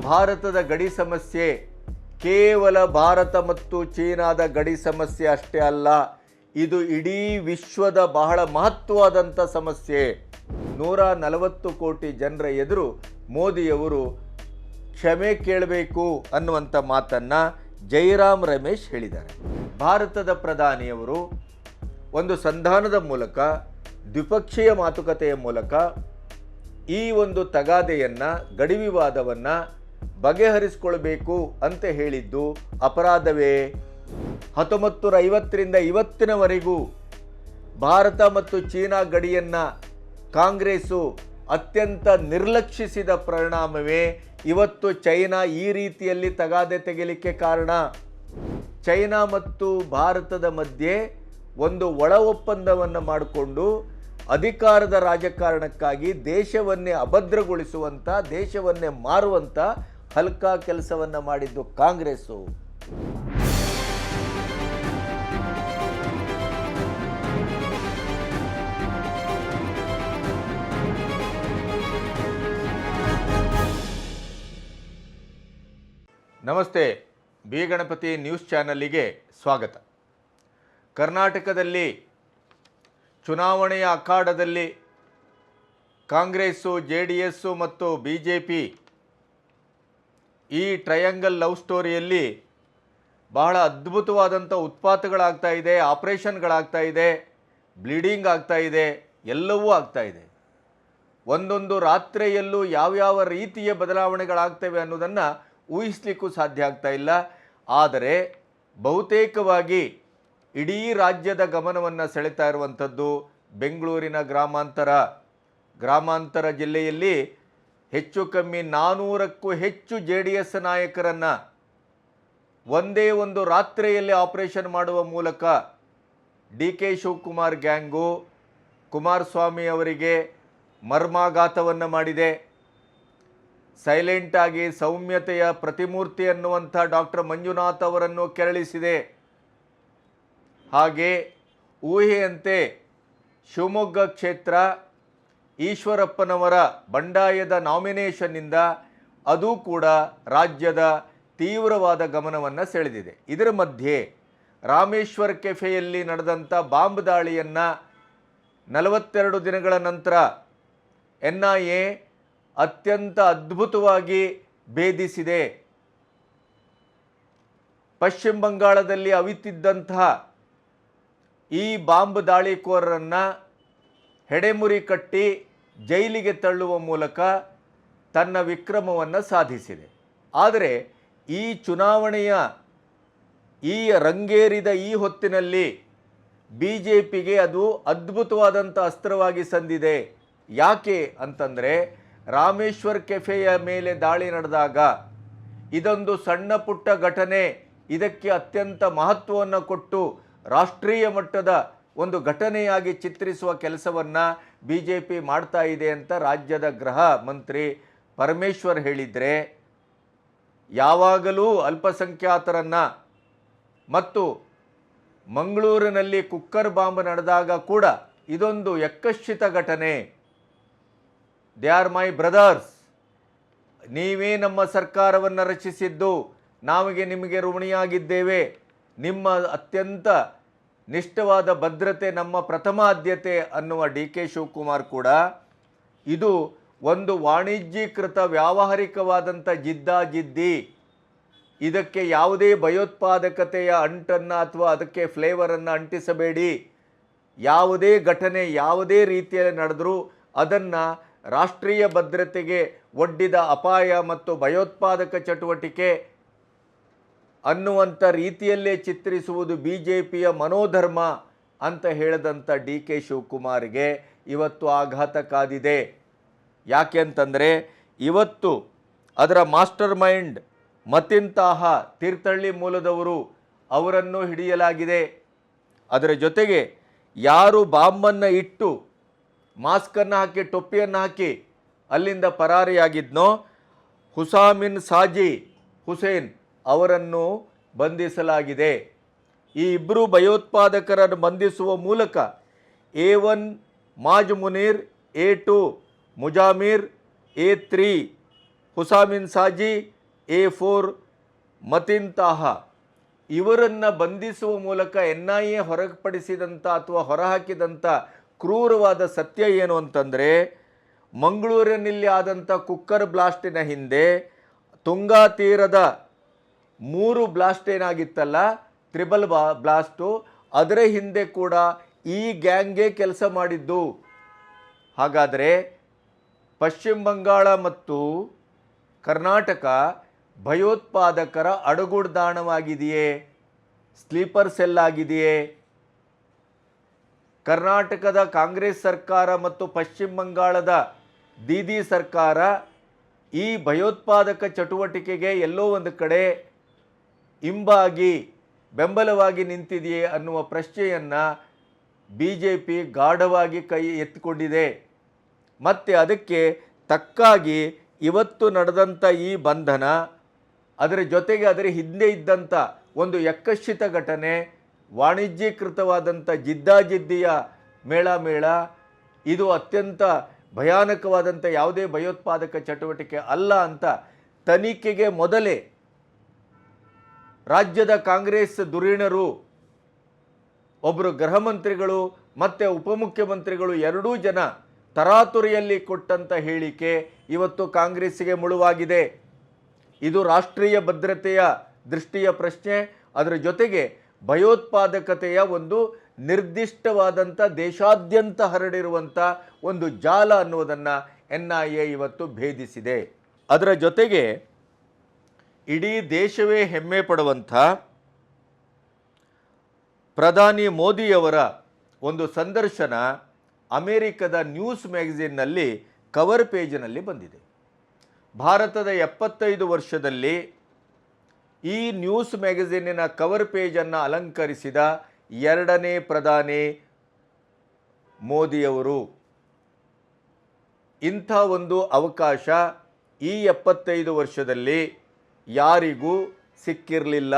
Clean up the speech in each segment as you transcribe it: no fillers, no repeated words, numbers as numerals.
ಭಾರತದ ಗಡಿ ಸಮಸ್ಯೆ ಕೇವಲ ಭಾರತ ಮತ್ತು ಚೀನಾದ ಗಡಿ ಸಮಸ್ಯೆ ಅಷ್ಟೇ ಅಲ್ಲ, ಇದು ಇಡೀ ವಿಶ್ವದ ಬಹಳ ಮಹತ್ವವಾದಂಥ ಸಮಸ್ಯೆ. 140 ಕೋಟಿ ಜನರ ಎದುರು ಮೋದಿಯವರು ಕ್ಷಮೆ ಕೇಳಬೇಕು ಅನ್ನುವಂಥ ಮಾತನ್ನು ಜೈರಾಮ್ ರಮೇಶ್ ಹೇಳಿದ್ದಾರೆ. ಭಾರತದ ಪ್ರಧಾನಿಯವರು ಒಂದು ಸಂಧಾನದ ಮೂಲಕ, ದ್ವಿಪಕ್ಷೀಯ ಮಾತುಕತೆಯ ಮೂಲಕ ಈ ಒಂದು ತಗಾದೆಯನ್ನು, ಗಡಿ ವಿವಾದವನ್ನು ಬಗೆಹರಿಸಿಕೊಳ್ಬೇಕು ಅಂತ ಹೇಳಿದ್ದು ಅಪರಾಧವೇ? 1950ರಿಂದ ಇವತ್ತಿನವರೆಗೂ ಭಾರತ ಮತ್ತು ಚೀನಾ ಗಡಿಯನ್ನು ಕಾಂಗ್ರೆಸ್ಸು ಅತ್ಯಂತ ನಿರ್ಲಕ್ಷಿಸಿದ ಪರಿಣಾಮವೇ ಇವತ್ತು ಚೈನಾ ಈ ರೀತಿಯಲ್ಲಿ ತಗಾದೆ ತೆಗೆಯಲಿಕ್ಕೆ ಕಾರಣ. ಚೈನಾ ಮತ್ತು ಭಾರತದ ಮಧ್ಯೆ ಒಂದು ಒಳ ಒಪ್ಪಂದವನ್ನು ಮಾಡಿಕೊಂಡು ಅಧಿಕಾರದ ರಾಜಕಾರಣಕ್ಕಾಗಿ ದೇಶವನ್ನೇ ಅಭದ್ರಗೊಳಿಸುವಂಥ, ದೇಶವನ್ನೇ ಮಾರುವಂಥ ಹಲ್ಕಾ ಕೆಲಸವನ್ನು ಮಾಡಿದ್ದು ಕಾಂಗ್ರೆಸ್ಸು. ನಮಸ್ತೆ, ಬಿ ಗಣಪತಿ ನ್ಯೂಸ್ ಚಾನಲ್ಲಿಗೆ ಸ್ವಾಗತ. ಕರ್ನಾಟಕದಲ್ಲಿ ಚುನಾವಣೆಯ ಅಖಾಡದಲ್ಲಿ ಕಾಂಗ್ರೆಸ್ಸು, JDS ಮತ್ತು BJP ಈ ಟ್ರಯಾಂಗಲ್ ಲವ್ ಸ್ಟೋರಿಯಲ್ಲಿ ಬಹಳ ಅದ್ಭುತವಾದಂಥ ಉತ್ಪಾತಗಳಾಗ್ತಾ ಇದೆ, ಆಪರೇಷನ್ಗಳಾಗ್ತಾ ಇದೆ, ಬ್ಲೀಡಿಂಗ್ ಆಗ್ತಾ ಇದೆ, ಎಲ್ಲವೂ ಆಗ್ತಾ ಇದೆ. ಒಂದೊಂದು ರಾತ್ರಿಯಲ್ಲೂ ಯಾವ್ಯಾವ ರೀತಿಯ ಬದಲಾವಣೆಗಳಾಗ್ತವೆ ಅನ್ನೋದನ್ನು ಊಹಿಸಲಿಕ್ಕೂ ಸಾಧ್ಯ ಆಗ್ತಾ ಇಲ್ಲ. ಆದರೆ ಬಹುತೇಕವಾಗಿ ಇಡೀ ರಾಜ್ಯದ ಗಮನವನ್ನು ಸೆಳೆತಾ ಇರುವಂಥದ್ದು ಬೆಂಗಳೂರಿನ ಗ್ರಾಮಾಂತರ ಜಿಲ್ಲೆಯಲ್ಲಿ ಹೆಚ್ಚು ಕಮ್ಮಿ 400ಕ್ಕೂ ಹೆಚ್ಚು JDS ನಾಯಕರನ್ನು ಒಂದೇ ಒಂದು ರಾತ್ರಿಯಲ್ಲಿ ಆಪರೇಷನ್ ಮಾಡುವ ಮೂಲಕ DK ಶಿವಕುಮಾರ್ ಗ್ಯಾಂಗು ಕುಮಾರಸ್ವಾಮಿ ಅವರಿಗೆ ಮರ್ಮಾಘಾತವನ್ನು ಮಾಡಿದೆ. ಸೈಲೆಂಟಾಗಿ ಸೌಮ್ಯತೆಯ ಪ್ರತಿಮೂರ್ತಿ ಅನ್ನುವಂಥ ಡಾಕ್ಟರ್ ಮಂಜುನಾಥ್ ಅವರನ್ನು ಕೆರಳಿಸಿದೆ. ಹಾಗೆ ಊಹೆಯಂತೆ ಶಿವಮೊಗ್ಗ ಕ್ಷೇತ್ರ ಈಶ್ವರಪ್ಪನವರ ಬಂಡಾಯದ ನಾಮಿನೇಷನ್ನಿಂದ ಅದು ಕೂಡ ರಾಜ್ಯದ ತೀವ್ರವಾದ ಗಮನವನ್ನು ಸೆಳೆದಿದೆ. ಇದರ ಮಧ್ಯೆ ರಾಮೇಶ್ವರ್ ಕೆಫೆಯಲ್ಲಿ ನಡೆದಂಥ ಬಾಂಬ್ ದಾಳಿಯನ್ನು 42 ದಿನಗಳ ನಂತರ NIA ಅತ್ಯಂತ ಅದ್ಭುತವಾಗಿ ಭೇದಿಸಿದೆ. ಪಶ್ಚಿಮ ಬಂಗಾಳದಲ್ಲಿ ಅವಿತಿದ್ದಂತಹ ಈ ಬಾಂಬ್ ದಾಳಿಕೋರರನ್ನು ಹೆಡೆಮುರಿ ಕಟ್ಟಿ ಜೈಲಿಗೆ ತಳ್ಳುವ ಮೂಲಕ ತನ್ನ ವಿಕ್ರಮವನ್ನು ಸಾಧಿಸಿದೆ. ಆದರೆ ಈ ಚುನಾವಣೆಯ ರಂಗೇರಿದ ಈ ಹೊತ್ತಿನಲ್ಲಿ BJPಗೆ ಅದು ಅದ್ಭುತವಾದಂಥ ಅಸ್ತ್ರವಾಗಿ ಸಂದಿದೆ. ಯಾಕೆ ಅಂತಂದರೆ, ರಾಮೇಶ್ವರ್ ಕೆಫೆಯ ಮೇಲೆ ದಾಳಿ ನಡೆದಾಗ ಇದೊಂದು ಸಣ್ಣ ಪುಟ್ಟ ಘಟನೆ, ಇದಕ್ಕೆ ಅತ್ಯಂತ ಮಹತ್ವವನ್ನು ಕೊಟ್ಟು ರಾಷ್ಟ್ರೀಯ ಮಟ್ಟದ ಒಂದು ಘಟನೆಯಾಗಿ ಚಿತ್ರಿಸುವ ಕೆಲಸವನ್ನು BJP ಮಾಡ್ತಾ ಇದೆ ಅಂತ ರಾಜ್ಯದ ಗೃಹ ಮಂತ್ರಿ ಪರಮೇಶ್ವರ್ ಹೇಳಿದರೆ, ಯಾವಾಗಲೂ ಅಲ್ಪಸಂಖ್ಯಾತರನ್ನು ಮತ್ತು ಮಂಗಳೂರಿನಲ್ಲಿ ಕುಕ್ಕರ್ ಬಾಂಬ್ ನಡೆದಾಗ ಕೂಡ ಇದೊಂದು ಯಕ್ಕಶ್ಚಿತ ಘಟನೆ, ದೇ ಆರ್ ಮೈ ಬ್ರದರ್ಸ್, ನೀವೇ ನಮ್ಮ ಸರ್ಕಾರವನ್ನು ರಚಿಸಿದ್ದು, ನಿಮಗೆ ಋಣಿಯಾಗಿದ್ದೇವೆ, ನಿಮ್ಮ ಅತ್ಯಂತ ನಿಷ್ಠವಾದ ಭದ್ರತೆ ನಮ್ಮ ಪ್ರಥಮ ಆದ್ಯತೆ ಅನ್ನುವ DK ಶಿವಕುಮಾರ್ ಕೂಡ ಇದು ಒಂದು ವಾಣಿಜ್ಯೀಕೃತ ವ್ಯಾವಹಾರಿಕವಾದಂಥ ಜಿದ್ದಾಜಿದ್ದಿ, ಇದಕ್ಕೆ ಯಾವುದೇ ಭಯೋತ್ಪಾದಕತೆಯ ಅಂಟನ್ನು ಅಥವಾ ಅದಕ್ಕೆ ಫ್ಲೇವರನ್ನು ಅಂಟಿಸಬೇಡಿ, ಯಾವುದೇ ಘಟನೆ ಯಾವುದೇ ರೀತಿಯಲ್ಲಿ ನಡೆದರೂ ಅದನ್ನು ರಾಷ್ಟ್ರೀಯ ಭದ್ರತೆಗೆ ಒಡ್ಡಿದ ಅಪಾಯ ಮತ್ತು ಭಯೋತ್ಪಾದಕ ಚಟುವಟಿಕೆ ಅನ್ನುವಂಥ ರೀತಿಯಲ್ಲೇ ಚಿತ್ರಿಸುವುದು BJPಯ ಮನೋಧರ್ಮ ಅಂತ ಹೇಳಿದಂಥ DK ಶಿವಕುಮಾರ್ಗೆ ಇವತ್ತು ಆಘಾತ ಕಾದಿದೆ. ಯಾಕೆ ಅಂತಂದರೆ, ಇವತ್ತು ಅದರ ಮಾಸ್ಟರ್ ಮೈಂಡ್ ಮತಿನ್ ತಾಹಾ ತೀರ್ಥಹಳ್ಳಿ ಮೂಲದವರು, ಅವರನ್ನು ಹಿಡಿಯಲಾಗಿದೆ. ಅದರ ಜೊತೆಗೆ ಯಾರು ಬಾಂಬನ್ನು ಇಟ್ಟು ಮಾಸ್ಕನ್ನು ಹಾಕಿ ಟೊಪ್ಪಿಯನ್ನು ಹಾಕಿ ಅಲ್ಲಿಂದ ಪರಾರಿಯಾಗಿದ್ನೋ ಹುಸಾಮಿನ್ ಸಾಜಿ ಹುಸೇನ್ ಅವರನ್ನು ಬಂಧಿಸಲಾಗಿದೆ. ಈ ಇಬ್ಬರು ಭಯೋತ್ಪಾದಕರನ್ನು ಬಂಧಿಸುವ ಮೂಲಕ A1 ಮಾಜ್ Munir, A2 ಮುಜಾಮಿರ್, A3 ಹುಸಾಮಿನ್ Saji A4 Mathin ತಾಹಾ ಇವರನ್ನು ಬಂಧಿಸುವ ಮೂಲಕ NIA ಹೊರಪಡಿಸಿದಂಥ ಅಥವಾ ಹೊರಹಾಕಿದಂಥ ಕ್ರೂರವಾದ ಸತ್ಯ ಏನು ಅಂತಂದರೆ, ಮಂಗಳೂರಿನಲ್ಲಿ ಆದಂಥ ಕುಕ್ಕರ್ ಬ್ಲಾಸ್ಟಿನ ಹಿಂದೆ ತುಂಗಾ ತೀರದ 3 ಬ್ಲಾಸ್ಟ್ ಏನಾಗಿತ್ತಲ್ಲ, ತ್ರಿಬಲ್ ಬ್ಲಾಸ್ಟು, ಅದರ ಹಿಂದೆ ಕೂಡ ಈ ಗ್ಯಾಂಗೇ ಕೆಲಸ ಮಾಡಿದ್ದು. ಹಾಗಾದರೆ ಪಶ್ಚಿಮ ಬಂಗಾಳ ಮತ್ತು ಕರ್ನಾಟಕ ಭಯೋತ್ಪಾದಕರ ಅಡಗುದಾಣವಾಗಿದೆಯೇ, ಸ್ಲೀಪರ್ ಸೆಲ್ ಆಗಿದೆಯೇ? ಕರ್ನಾಟಕದ ಕಾಂಗ್ರೆಸ್ ಸರ್ಕಾರ ಮತ್ತು ಪಶ್ಚಿಮ ಬಂಗಾಳದ ದೀದಿ ಸರ್ಕಾರ ಈ ಭಯೋತ್ಪಾದಕ ಚಟುವಟಿಕೆಗೆ ಎಲ್ಲೋ ಒಂದು ಕಡೆ ಹಿಂಬಾಗಿ ಬೆಂಬಲವಾಗಿ ನಿಂತಿದೆಯೇ ಅನ್ನುವ ಪ್ರಶ್ನೆಯನ್ನು BJP ಗಾಢವಾಗಿ ಕೈ ಎತ್ತಿಕೊಂಡಿದೆ. ಮತ್ತು ಅದಕ್ಕೆ ತಕ್ಕಾಗಿ ಇವತ್ತು ನಡೆದಂಥ ಈ ಬಂಧನ, ಅದರ ಜೊತೆಗೆ ಅದರ ಹಿಂದೆ ಇದ್ದಂಥ ಒಂದು ಯಕ್ಕಶ್ಚಿತ ಘಟನೆ, ವಾಣಿಜ್ಯೀಕೃತವಾದಂಥ ಜಿದ್ದಾಜಿದ್ದಿಯ ಮೇಳ, ಇದು ಅತ್ಯಂತ ಭಯಾನಕವಾದಂಥ ಯಾವುದೇ ಭಯೋತ್ಪಾದಕ ಚಟುವಟಿಕೆ ಅಲ್ಲ ಅಂತ ತನಿಖೆಗೆ ಮೊದಲೇ ರಾಜ್ಯದ ಕಾಂಗ್ರೆಸ್ ಧುರೀಣರು, ಒಬ್ಬರು ಗೃಹ ಮಂತ್ರಿಗಳು ಮತ್ತು ಉಪಮುಖ್ಯಮಂತ್ರಿಗಳು ಎರಡೂ ಜನ ತರಾತುರಿಯಲ್ಲಿ ಕೊಟ್ಟಂಥ ಹೇಳಿಕೆ ಇವತ್ತು ಕಾಂಗ್ರೆಸ್ಸಿಗೆ ಮುಳುವಾಗಿದೆ. ಇದು ರಾಷ್ಟ್ರೀಯ ಭದ್ರತೆಯ ದೃಷ್ಟಿಯ ಪ್ರಶ್ನೆ, ಅದರ ಜೊತೆಗೆ ಭಯೋತ್ಪಾದಕತೆಯ ಒಂದು ನಿರ್ದಿಷ್ಟವಾದಂಥ ದೇಶಾದ್ಯಂತ ಹರಡಿರುವಂಥ ಒಂದು ಜಾಲ ಅನ್ನುವುದನ್ನು NIA ಇವತ್ತು ಭೇದಿಸಿದೆ. ಅದರ ಜೊತೆಗೆ ಇಡೀ ದೇಶವೇ ಹೆಮ್ಮೆ ಪಡುವಂಥ ಪ್ರಧಾನಿ ಮೋದಿಯವರ ಒಂದು ಸಂದರ್ಶನ ಅಮೆರಿಕದ ನ್ಯೂಸ್ ಮ್ಯಾಗಝಿನ್ನಲ್ಲಿ ಕವರ್ ಪೇಜಿನಲ್ಲಿ ಬಂದಿದೆ. ಭಾರತದ 75 ವರ್ಷದಲ್ಲಿ ಈ ನ್ಯೂಸ್ ಮ್ಯಾಗಝಿನ್ನಿನ ಕವರ್ ಪೇಜನ್ನು ಅಲಂಕರಿಸಿದ ಎರಡನೇ ಪ್ರಧಾನಿ ಮೋದಿಯವರು. ಇಂಥ ಒಂದು ಅವಕಾಶ ಈ 75 ವರ್ಷದಲ್ಲಿ ಯಾರಿಗೂ ಸಿಕ್ಕಿರಲಿಲ್ಲ.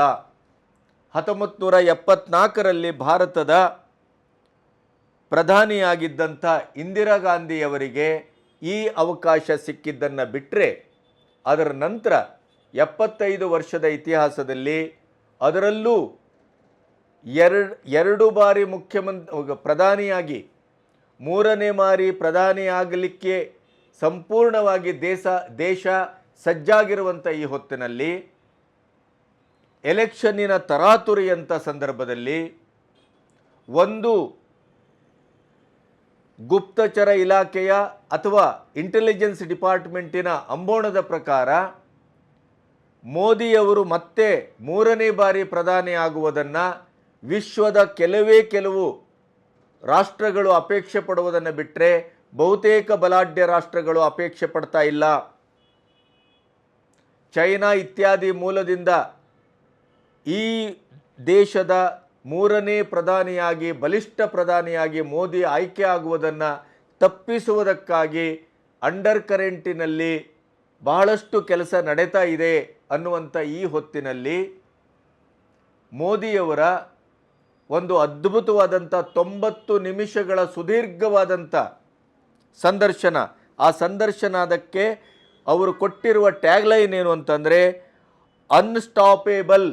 1974ರಲ್ಲಿ ಭಾರತದ ಪ್ರಧಾನಿಯಾಗಿದ್ದಂಥ ಇಂದಿರಾ ಗಾಂಧಿಯವರಿಗೆ ಈ ಅವಕಾಶ ಸಿಕ್ಕಿದ್ದನ್ನು ಬಿಟ್ಟರೆ, ಅದರ ನಂತರ 75 ವರ್ಷದ ಇತಿಹಾಸದಲ್ಲಿ ಅದರಲ್ಲೂ ಎರಡು ಬಾರಿ ಪ್ರಧಾನಿಯಾಗಿ ಮೂರನೇ ಬಾರಿ ಪ್ರಧಾನಿಯಾಗಲಿಕ್ಕೆ ಸಂಪೂರ್ಣವಾಗಿ ದೇಶ ಸಜ್ಜಾಗಿರುವಂಥ ಈ ಹೊತ್ತಿನಲ್ಲಿ ಎಲೆಕ್ಷನ್ನಿನ ತರಾತುರಿಯಂಥ ಸಂದರ್ಭದಲ್ಲಿ ಒಂದು ಗುಪ್ತಚರ ಇಲಾಖೆಯ ಅಥವಾ ಇಂಟೆಲಿಜೆನ್ಸ್ ಡಿಪಾರ್ಟ್ಮೆಂಟಿನ ಅಂಬೋಣದ ಪ್ರಕಾರ ಮೋದಿಯವರು ಮತ್ತೆ ಮೂರನೇ ಬಾರಿ ಪ್ರಧಾನಿ ಆಗುವುದನ್ನು ವಿಶ್ವದ ಕೆಲವು ರಾಷ್ಟ್ರಗಳು ಅಪೇಕ್ಷೆ ಪಡುವುದನ್ನು ಬಿಟ್ಟರೆ ಬಹುತೇಕ ಬಲಾಢ್ಯ ರಾಷ್ಟ್ರಗಳು ಅಪೇಕ್ಷೆ ಪಡ್ತಾ ಇಲ್ಲ. ಚೈನಾ ಇತ್ಯಾದಿ ಮೂಲದಿಂದ ಈ ದೇಶದ ಮೂರನೇ ಪ್ರಧಾನಿಯಾಗಿ, ಬಲಿಷ್ಠ ಪ್ರಧಾನಿಯಾಗಿ ಮೋದಿ ಆಯ್ಕೆ ಆಗುವುದನ್ನು ತಪ್ಪಿಸುವುದಕ್ಕಾಗಿ ಅಂಡರ್ ಕರೆಂಟಿನಲ್ಲಿ ಬಹಳಷ್ಟು ಕೆಲಸ ನಡೀತಾ ಇದೆ ಅನ್ನುವಂಥ ಈ ಹೊತ್ತಿನಲ್ಲಿ ಮೋದಿಯವರ ಒಂದು ಅದ್ಭುತವಾದಂಥ 90 ನಿಮಿಷಗಳ ಸುದೀರ್ಘವಾದಂಥ ಸಂದರ್ಶನ, ಆ ಸಂದರ್ಶನದಕ್ಕೆ ಅವರು ಕೊಟ್ಟಿರುವ ಟ್ಯಾಗ್ಲೈನ್ ಏನು ಅಂತಂದರೆ ಅನ್ಸ್ಟಾಪೇಬಲ್,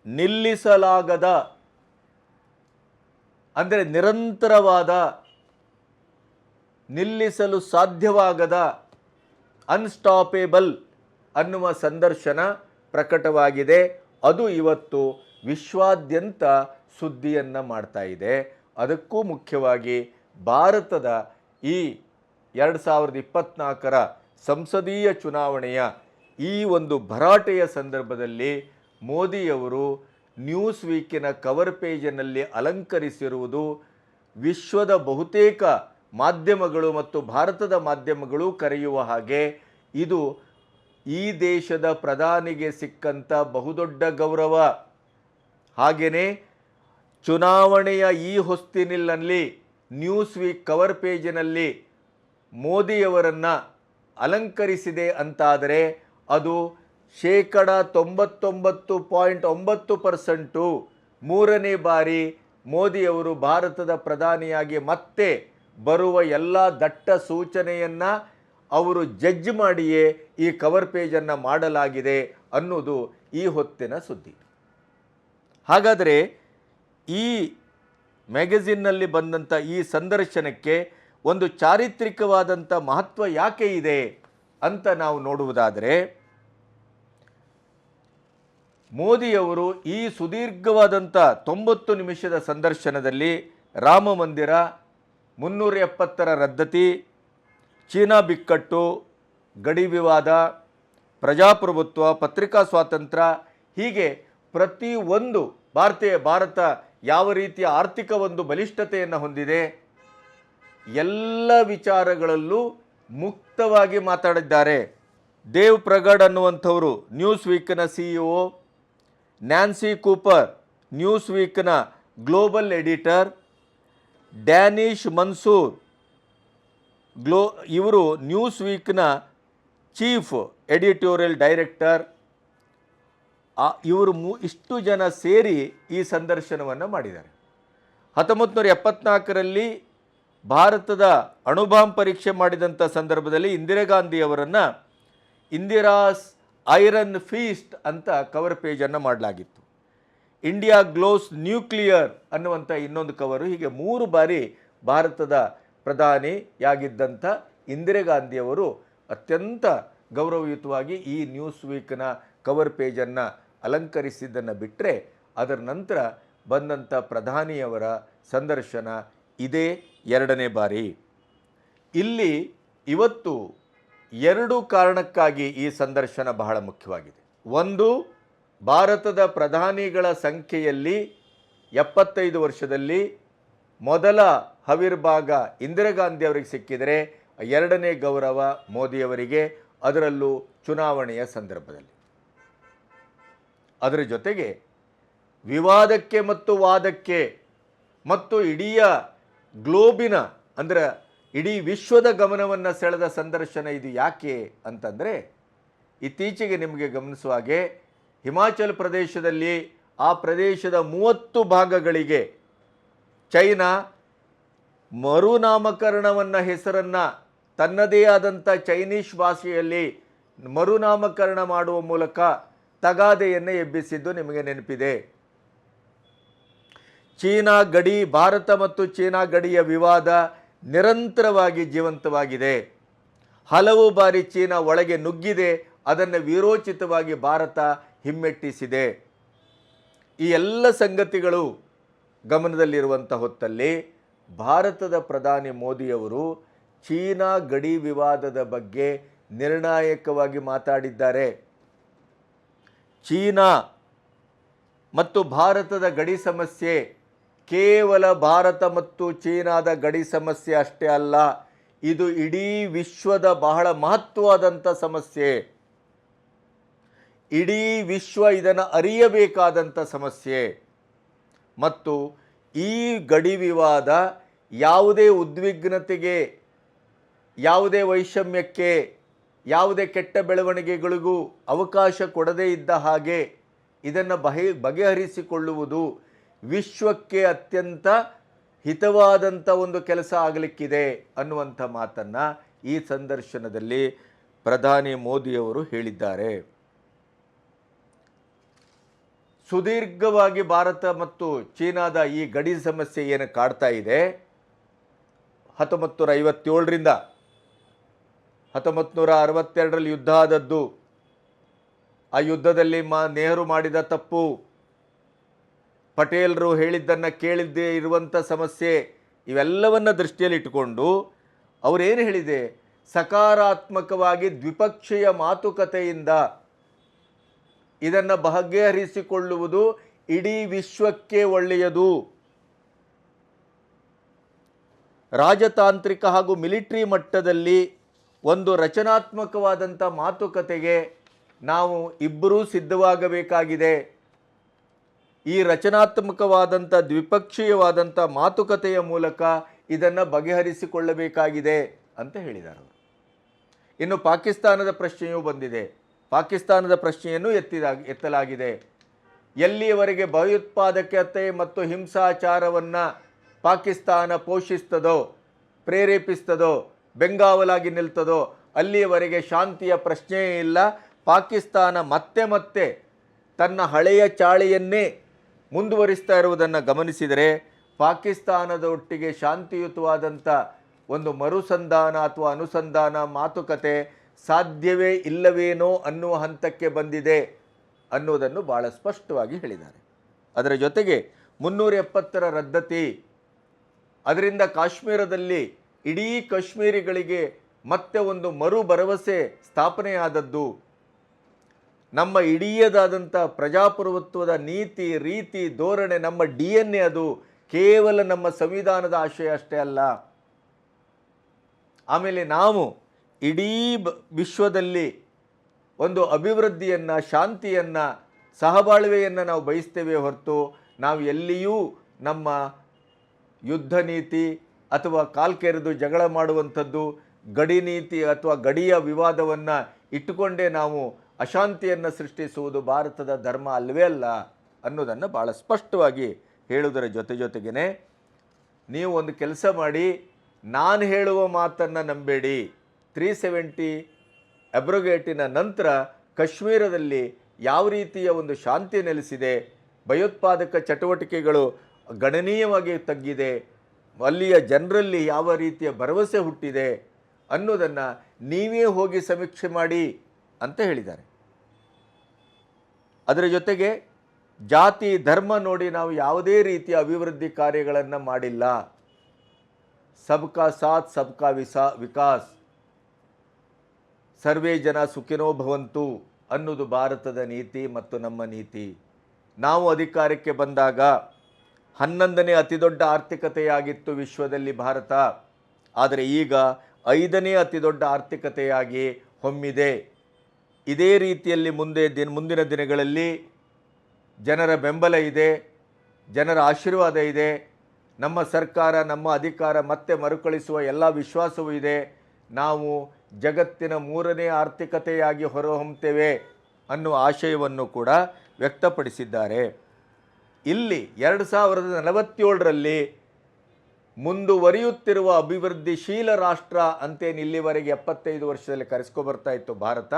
ನಿಲ್ಲಿಸಲಾಗದ, ಅಂದರೆ ನಿರಂತರವಾದ, ನಿಲ್ಲಿಸಲು ಸಾಧ್ಯವಾಗದ, ಅನ್ಸ್ಟಾಪೇಬಲ್ ಅನ್ನುವ ಸಂದರ್ಶನ ಪ್ರಕಟವಾಗಿದೆ. ಅದು ಇವತ್ತು ವಿಶ್ವಾದ್ಯಂತ ಸುದ್ದಿಯನ್ನು ಮಾಡ್ತಾ ಇದೆ. ಅದಕ್ಕೂ ಮುಖ್ಯವಾಗಿ ಭಾರತದ ಈ 2024ರ ಸಂಸದೀಯ ಚುನಾವಣೆಯ ಈ ಒಂದು ಭರಾಟೆಯ ಸಂದರ್ಭದಲ್ಲಿ ಮೋದಿಯವರು ನ್ಯೂಸ್ ವೀಕಿನ ಕವರ್ ಪೇಜಿನಲ್ಲಿ ಅಲಂಕರಿಸಿರುವುದು ವಿಶ್ವದ ಬಹುತೇಕ ಮಾಧ್ಯಮಗಳು ಮತ್ತು ಭಾರತದ ಮಾಧ್ಯಮಗಳು ಕರೆಯುವ ಹಾಗೆ ಇದು ಈ ದೇಶದ ಪ್ರಧಾನಿಗೆ ಸಿಕ್ಕಂಥ ಬಹುದೊಡ್ಡ ಗೌರವ. ಹಾಗೆಯೇ ಚುನಾವಣೆಯ ಈ ಹೊಸ್ತಿನಲ್ಲಿ ನ್ಯೂಸ್ ವೀಕ್ ಕವರ್ ಪೇಜಿನಲ್ಲಿ ಮೋದಿಯವರನ್ನು ಅಲಂಕರಿಸಿದೆ ಅಂತಾದರೆ ಅದು 99.9% ಮೂರನೇ ಬಾರಿ ಮೋದಿಯವರು ಭಾರತದ ಪ್ರಧಾನಿಯಾಗಿ ಮತ್ತೆ ಬರುವ ಎಲ್ಲ ದಟ್ಟ ಸೂಚನೆಯನ್ನು ಅವರು ಜಡ್ಜ್ ಮಾಡಿಯೇ ಈ ಕವರ್ ಪೇಜನ್ನು ಮಾಡಲಾಗಿದೆ ಅನ್ನೋದು ಈ ಹೊತ್ತಿನ ಸುದ್ದಿ. ಹಾಗಾದರೆ ಈ ಮ್ಯಾಗಝಿನ್ನಲ್ಲಿ ಬಂದಂಥ ಈ ಸಂದರ್ಶನಕ್ಕೆ ಒಂದು ಚಾರಿತ್ರಿಕವಾದಂಥ ಮಹತ್ವ ಯಾಕೆ ಇದೆ ಅಂತ ನಾವು ನೋಡುವುದಾದರೆ, ಮೋದಿಯವರು ಈ ಸುದೀರ್ಘವಾದಂಥ 90 ನಿಮಿಷದ ಸಂದರ್ಶನದಲ್ಲಿ ರಾಮ ಮಂದಿರ, 370ರ ರದ್ದತಿ, ಚೀನಾ ಬಿಕ್ಕಟ್ಟು, ಗಡಿ ವಿವಾದ, ಪ್ರಜಾಪ್ರಭುತ್ವ, ಪತ್ರಿಕಾ ಸ್ವಾತಂತ್ರ್ಯ, ಹೀಗೆ ಪ್ರತಿಯೊಂದು ಭಾರತ ಯಾವ ರೀತಿಯ ಆರ್ಥಿಕ ಒಂದು ಬಲಿಷ್ಠತೆಯನ್ನು ಹೊಂದಿದೆ ಎಲ್ಲ ವಿಚಾರಗಳಲ್ಲೂ ಮುಕ್ತವಾಗಿ ಮಾತಾಡಿದ್ದಾರೆ. ದೇವ್ ಪ್ರಗಡ್ ಅನ್ನುವಂಥವರು ನ್ಯೂಸ್ ವೀಕ್ನ CEO, ನ್ಯಾನ್ಸಿ ಕೂಪರ್ ನ್ಯೂಸ್ ವೀಕ್ನ ಗ್ಲೋಬಲ್ ಎಡಿಟರ್, ಡ್ಯಾನಿಶ್ ಮನ್ಸೂರ್ ಇವರು ನ್ಯೂಸ್ ವೀಕ್ನ ಚೀಫ್ ಎಡಿಟೋರಿಯಲ್ ಡೈರೆಕ್ಟರ್, ಇವರು ಇಷ್ಟು ಜನ ಸೇರಿ ಈ ಸಂದರ್ಶನವನ್ನು ಮಾಡಿದ್ದಾರೆ. 1974ರಲ್ಲಿ ಭಾರತದ ಅಣುಬಾಂಬ್ ಪರೀಕ್ಷೆ ಮಾಡಿದಂಥ ಸಂದರ್ಭದಲ್ಲಿ ಇಂದಿರಾ ಗಾಂಧಿಯವರನ್ನು ಇಂದಿರಾಸ್ ಐರನ್ ಫೀಸ್ಟ್ ಅಂತ ಕವರ್ ಪೇಜನ್ನು ಮಾಡಲಾಗಿತ್ತು. ಇಂಡಿಯಾ ಗ್ಲೋಸ್ ನ್ಯೂಕ್ಲಿಯರ್ ಅನ್ನುವಂಥ ಇನ್ನೊಂದು ಕವರು. ಹೀಗೆ 3 ಬಾರಿ ಭಾರತದ ಪ್ರಧಾನಿಯಾಗಿದ್ದಂಥ ಇಂದಿರಾ ಗಾಂಧಿಯವರು ಅತ್ಯಂತ ಗೌರವಯುತವಾಗಿ ಈ ನ್ಯೂಸ್ ವೀಕ್ನ ಕವರ್ ಪೇಜನ್ನು ಅಲಂಕರಿಸಿದ್ದನ್ನು ಬಿಟ್ಟರೆ, ಅದರ ನಂತರ ಬಂದಂಥ ಪ್ರಧಾನಿಯವರ ಸಂದರ್ಶನ ಇದೇ 2ನೇ ಬಾರಿ. ಇಲ್ಲಿ ಇವತ್ತು 2 ಕಾರಣಕ್ಕಾಗಿ ಈ ಸಂದರ್ಶನ ಬಹಳ ಮುಖ್ಯವಾಗಿದೆ. ಒಂದು, ಭಾರತದ ಪ್ರಧಾನಿಗಳ ಸಂಖ್ಯೆಯಲ್ಲಿ 75 ವರ್ಷದಲ್ಲಿ ಮೊದಲ ಹವಿರ್ಭಾಗ ಇಂದಿರಾ ಗಾಂಧಿ ಅವರಿಗೆ ಸಿಕ್ಕಿದರೆ 2ನೇ ಗೌರವ ಮೋದಿಯವರಿಗೆ, ಅದರಲ್ಲೂ ಚುನಾವಣೆಯ ಸಂದರ್ಭದಲ್ಲಿ. ಅದರ ಜೊತೆಗೆ ವಿವಾದಕ್ಕೆ ಮತ್ತು ವಾದಕ್ಕೆ ಮತ್ತು ಇಡೀ ಗ್ಲೋಬಿನ ಅಂದರೆ ಇಡೀ ವಿಶ್ವದ ಗಮನವನ್ನು ಸೆಳೆದ ಸಂದರ್ಶನ ಇದು. ಯಾಕೆ ಅಂತಂದರೆ, ಇತ್ತೀಚೆಗೆ ನಿಮಗೆ ಗಮನಿಸುವ ಹಾಗೆ ಹಿಮಾಚಲ ಪ್ರದೇಶದಲ್ಲಿ ಆ ಪ್ರದೇಶದ 30 ಭಾಗಗಳಿಗೆ ಚೈನಾ ಮರುನಾಮಕರಣವನ್ನು ಹೆಸರನ್ನು ತನ್ನದೇ ಆದಂಥ ಚೈನೀಸ್ ಭಾಷೆಯಲ್ಲಿ ಮರುನಾಮಕರಣ ಮಾಡುವ ಮೂಲಕ ತಗಾದೆಯನ್ನು ಎಬ್ಬಿಸಿದ್ದು ನಿಮಗೆ ನೆನಪಿದೆ. ಚೀನಾ ಗಡಿ, ಭಾರತ ಮತ್ತು ಚೀನಾ ಗಡಿಯ ವಿವಾದ ನಿರಂತರವಾಗಿ ಜೀವಂತವಾಗಿದೆ. ಹಲವು ಬಾರಿ ಚೀನಾ ಒಳಗೆ ನುಗ್ಗಿದೆ, ಅದನ್ನು ವೀರೋಚಿತವಾಗಿ ಭಾರತ ಹಿಮ್ಮೆಟ್ಟಿಸಿದೆ. ಈ ಎಲ್ಲ ಸಂಗತಿಗಳು ಗಮನದಲ್ಲಿರುವಂಥ ಹೊತ್ತಲ್ಲಿ ಭಾರತದ ಪ್ರಧಾನಿ ಮೋದಿಯವರು ಚೀನಾ ಗಡಿ ವಿವಾದದ ಬಗ್ಗೆ ನಿರ್ಣಾಯಕವಾಗಿ ಮಾತಾಡಿದ್ದಾರೆ. ಚೀನಾ ಮತ್ತು ಭಾರತದ ಗಡಿ ಸಮಸ್ಯೆ ಕೇವಲ ಭಾರತ ಮತ್ತು ಚೀನಾದ ಗಡಿ ಸಮಸ್ಯೆ ಅಷ್ಟೇ ಅಲ್ಲ, ಇದು ಇಡೀ ವಿಶ್ವದ ಬಹಳ ಮಹತ್ವವಾದಂಥ ಸಮಸ್ಯೆ. ಇಡೀ ವಿಶ್ವ ಇದನ್ನು ಅರಿಯಬೇಕಾದಂಥ ಸಮಸ್ಯೆ. ಮತ್ತು ಈ ಗಡಿ ವಿವಾದ ಯಾವುದೇ ಉದ್ವಿಗ್ನತೆಗೆ, ಯಾವುದೇ ವೈಷಮ್ಯಕ್ಕೆ, ಯಾವುದೇ ಕೆಟ್ಟ ಬೆಳವಣಿಗೆಗಳಿಗೂ ಅವಕಾಶ ಕೊಡದೇ ಇದ್ದ ಹಾಗೆ ಇದನ್ನು ಬಗೆಹರಿಸಿಕೊಳ್ಳುವುದು ವಿಶ್ವಕ್ಕೆ ಅತ್ಯಂತ ಹಿತವಾದಂಥ ಒಂದು ಕೆಲಸ ಆಗಲಿಕ್ಕಿದೆ ಅನ್ನುವಂಥ ಮಾತನ್ನು ಈ ಸಂದರ್ಶನದಲ್ಲಿ ಪ್ರಧಾನಿ ಮೋದಿಯವರು ಹೇಳಿದ್ದಾರೆ. ಸುದೀರ್ಘವಾಗಿ ಭಾರತ ಮತ್ತು ಚೀನಾದ ಈ ಗಡಿ ಸಮಸ್ಯೆ ಏನು ಕಾಡ್ತಾ ಇದೆ, 1957ರಿಂದ 1962ರಲ್ಲಿ ಯುದ್ಧ ಆದದ್ದು, ಆ ಯುದ್ಧದಲ್ಲಿ ನೆಹರು ಮಾಡಿದ ತಪ್ಪು, ಪಟೇಲರು ಹೇಳಿದ್ದನ್ನು ಕೇಳಿದ್ದೇ ಇರುವಂಥ ಸಮಸ್ಯೆ, ಇವೆಲ್ಲವನ್ನು ದೃಷ್ಟಿಯಲ್ಲಿ ಇಟ್ಟುಕೊಂಡು ಅವರೇನು ಹೇಳಿದೆ, ಸಕಾರಾತ್ಮಕವಾಗಿ ದ್ವಿಪಕ್ಷೀಯ ಮಾತುಕತೆಯಿಂದ ಇದನ್ನು ಬಗೆಹರಿಸಿಕೊಳ್ಳುವುದು ಇಡೀ ವಿಶ್ವಕ್ಕೆ ಒಳ್ಳೆಯದು. ರಾಜತಾಂತ್ರಿಕ ಹಾಗೂ ಮಿಲಿಟರಿ ಮಟ್ಟದಲ್ಲಿ ಒಂದು ರಚನಾತ್ಮಕವಾದಂಥ ಮಾತುಕತೆಗೆ ನಾವು ಇಬ್ಬರೂ ಸಿದ್ಧವಾಗಬೇಕಾಗಿದೆ. ಈ ರಚನಾತ್ಮಕವಾದಂಥ ದ್ವಿಪಕ್ಷೀಯವಾದಂಥ ಮಾತುಕತೆಯ ಮೂಲಕ ಇದನ್ನು ಬಗೆಹರಿಸಿಕೊಳ್ಳಬೇಕಾಗಿದೆ ಅಂತ ಹೇಳಿದ್ದಾರೆ ಅವರು. ಇನ್ನು ಪಾಕಿಸ್ತಾನದ ಪ್ರಶ್ನೆಯೂ ಬಂದಿದೆ. ಪಾಕಿಸ್ತಾನದ ಪ್ರಶ್ನೆಯನ್ನು ಎತ್ತಲಾಗಿದೆ. ಎಲ್ಲಿಯವರೆಗೆ ಭಯೋತ್ಪಾದಕತೆ ಮತ್ತು ಹಿಂಸಾಚಾರವನ್ನು ಪಾಕಿಸ್ತಾನ ಪೋಷಿಸ್ತದೋ, ಪ್ರೇರೇಪಿಸ್ತದೋ, ಬೆಂಗಾವಲಾಗಿ ನಿಲ್ತದೋ ಅಲ್ಲಿಯವರೆಗೆ ಶಾಂತಿಯ ಪ್ರಶ್ನೆಯೇ ಇಲ್ಲ. ಪಾಕಿಸ್ತಾನ ಮತ್ತೆ ಮತ್ತೆ ತನ್ನ ಹಳೆಯ ಚಾಳಿಯನ್ನೇ ಮುಂದುವರಿಸ್ತಾ ಇರುವುದನ್ನು ಗಮನಿಸಿದರೆ ಪಾಕಿಸ್ತಾನದ ಒಟ್ಟಿಗೆ ಶಾಂತಿಯುತವಾದಂಥ ಒಂದು ಮರುಸಂಧಾನ ಅಥವಾ ಅನುಸಂಧಾನ ಮಾತುಕತೆ ಸಾಧ್ಯವೇ ಇಲ್ಲವೇನೋ ಅನ್ನುವ ಹಂತಕ್ಕೆ ಬಂದಿದೆ ಅನ್ನುವುದನ್ನು ಭಾಳ ಸ್ಪಷ್ಟವಾಗಿ ಹೇಳಿದ್ದಾರೆ. ಅದರ ಜೊತೆಗೆ 370ರ ರದ್ದತಿ, ಅದರಿಂದ ಕಾಶ್ಮೀರದಲ್ಲಿ ಇಡೀ ಕಾಶ್ಮೀರಿಗಳಿಗೆ ಮತ್ತೆ ಒಂದು ಮರು ಭರವಸೆ ಸ್ಥಾಪನೆಯಾದದ್ದು, ನಮ್ಮ ಇಡೀದಾದಂಥ ಪ್ರಜಾಪ್ರಭುತ್ವದ ನೀತಿ ರೀತಿ ಧೋರಣೆ ನಮ್ಮ DNA ಅದು, ಕೇವಲ ನಮ್ಮ ಸಂವಿಧಾನದ ಆಶಯ ಅಷ್ಟೇ ಅಲ್ಲ. ಆಮೇಲೆ ನಾವು ಇಡೀ ವಿಶ್ವದಲ್ಲಿ ಒಂದು ಅಭಿವೃದ್ಧಿಯನ್ನು, ಶಾಂತಿಯನ್ನು, ಸಹಬಾಳ್ವೆಯನ್ನು ನಾವು ಬಯಸ್ತೇವೆ ಹೊರತು ನಾವು ಎಲ್ಲಿಯೂ ನಮ್ಮ ಯುದ್ಧ ನೀತಿ ಅಥವಾ ಕಾಲ್ಕೆರೆದು ಜಗಳ ಮಾಡುವಂಥದ್ದು, ಗಡಿ ನೀತಿ ಅಥವಾ ಗಡಿಯ ವಿವಾದವನ್ನು ಇಟ್ಟುಕೊಂಡೇ ನಾವು ಅಶಾಂತಿಯನ್ನು ಸೃಷ್ಟಿಸುವುದು ಭಾರತದ ಧರ್ಮ ಅಲ್ಲವೇ ಅಲ್ಲ ಅನ್ನೋದನ್ನು ಭಾಳ ಸ್ಪಷ್ಟವಾಗಿ ಹೇಳುವುದರ ಜೊತೆಗೇ ನೀವು ಒಂದು ಕೆಲಸ ಮಾಡಿ, ನಾನು ಹೇಳುವ ಮಾತನ್ನು ನಂಬೇಡಿ. 370 ಅಬ್ರೋಗೇಟಿನ ನಂತರ ಕಾಶ್ಮೀರದಲ್ಲಿ ಯಾವ ರೀತಿಯ ಒಂದು ಶಾಂತಿ ನೆಲೆಸಿದೆ, ಭಯೋತ್ಪಾದಕ ಚಟುವಟಿಕೆಗಳು ಗಣನೀಯವಾಗಿ ತಗ್ಗಿದೆ, ಅಲ್ಲಿಯ ಜನರಲ್ಲಿ ಯಾವ ರೀತಿಯ ಭರವಸೆ ಹುಟ್ಟಿದೆ ಅನ್ನೋದನ್ನು ನೀವೇ ಹೋಗಿ ಸಮೀಕ್ಷೆ ಮಾಡಿ ಅಂತ ಹೇಳಿದ್ದಾರೆ. ಅದರ ಜೊತೆಗೆ ಜಾತಿ ಧರ್ಮ ನೋಡಿ ನಾವು ಯಾವುದೇ ರೀತಿಯ ಅಭಿವೃದ್ಧಿ ಕಾರ್ಯಗಳನ್ನು ಮಾಡಿಲ್ಲ. ಸಬ್ಕಾ ಸಾಥ್ ಸಬ್ಕಾ ವಿಕಾಸ್, ಸರ್ವೇ ಜನ ಸುಖಿನೋ ಭವಂತು ಅನ್ನೋದು ಭಾರತದ ನೀತಿ ಮತ್ತು ನಮ್ಮ ನೀತಿ. ನಾವು ಅಧಿಕಾರಕ್ಕೆ ಬಂದಾಗ 11ನೇ ಅತಿ ದೊಡ್ಡ ಆರ್ಥಿಕತೆಯಾಗಿತ್ತು ವಿಶ್ವದಲ್ಲಿ ಭಾರತ, ಆದರೆ ಈಗ 5ನೇ ಅತಿ ದೊಡ್ಡ ಆರ್ಥಿಕತೆಯಾಗಿ ಹೊಮ್ಮಿದೆ. ಇದೇ ರೀತಿಯಲ್ಲಿ ಮುಂದಿನ ದಿನಗಳಲ್ಲಿ ಜನರ ಬೆಂಬಲ ಇದೆ, ಜನರ ಆಶೀರ್ವಾದ ಇದೆ, ನಮ್ಮ ಸರ್ಕಾರ ನಮ್ಮ ಅಧಿಕಾರ ಮತ್ತೆ ಮರುಕಳಿಸುವ ಎಲ್ಲ ವಿಶ್ವಾಸವೂ ಇದೆ. ನಾವು ಜಗತ್ತಿನ 3ನೇ ಆರ್ಥಿಕತೆಯಾಗಿ ಹೊರಹೊಮ್ಮುತ್ತೇವೆ ಅನ್ನುವ ಆಶಯವನ್ನು ಕೂಡ ವ್ಯಕ್ತಪಡಿಸಿದ್ದಾರೆ. ಇಲ್ಲಿ 2047ರಲ್ಲಿ ಮುಂದುವರಿಯುತ್ತಿರುವ ಅಭಿವೃದ್ಧಿಶೀಲ ರಾಷ್ಟ್ರ ಅಂತೇನು ಇಲ್ಲಿವರೆಗೆ 75 ವರ್ಷದಲ್ಲಿ ಕರೆಸ್ಕೊಬರ್ತಾ ಇತ್ತು ಭಾರತ,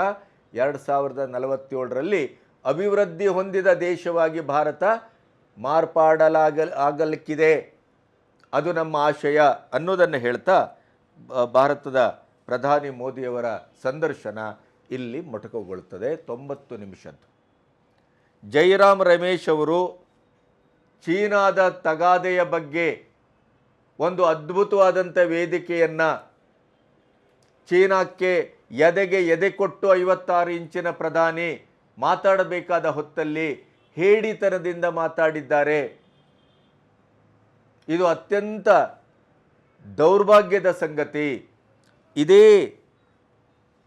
2047ರಲ್ಲಿ ಅಭಿವೃದ್ಧಿ ಹೊಂದಿದ ದೇಶವಾಗಿ ಭಾರತ ಆಗಲಿಕ್ಕಿದೆ. ಅದು ನಮ್ಮ ಆಶಯ ಅನ್ನೋದನ್ನು ಹೇಳ್ತಾ ಭಾರತದ ಪ್ರಧಾನಿ ಮೋದಿಯವರ ಸಂದರ್ಶನ ಇಲ್ಲಿ ಮೊಟಕುಗೊಳ್ಳುತ್ತದೆ. 90 ನಿಮಿಷದ್ದು. ಜೈರಾಮ್ ರಮೇಶ್ ಅವರು ಚೀನಾದ ತಗಾದೆಯ ಬಗ್ಗೆ ಒಂದು ಅದ್ಭುತವಾದಂಥ ವೇದಿಕೆಯನ್ನು, ಚೀನಾಕ್ಕೆ ಎದೆಗೆ ಎದೆ ಕೊಟ್ಟು 56 ಇಂಚಿನ ಪ್ರಧಾನಿ ಮಾತಾಡಬೇಕಾದ ಹೊತ್ತಲ್ಲಿ ಹೇಡಿತನದಿಂದ ಮಾತಾಡಿದ್ದಾರೆ. ಇದು ಅತ್ಯಂತ ದೌರ್ಭಾಗ್ಯದ ಸಂಗತಿ. ಇದೇ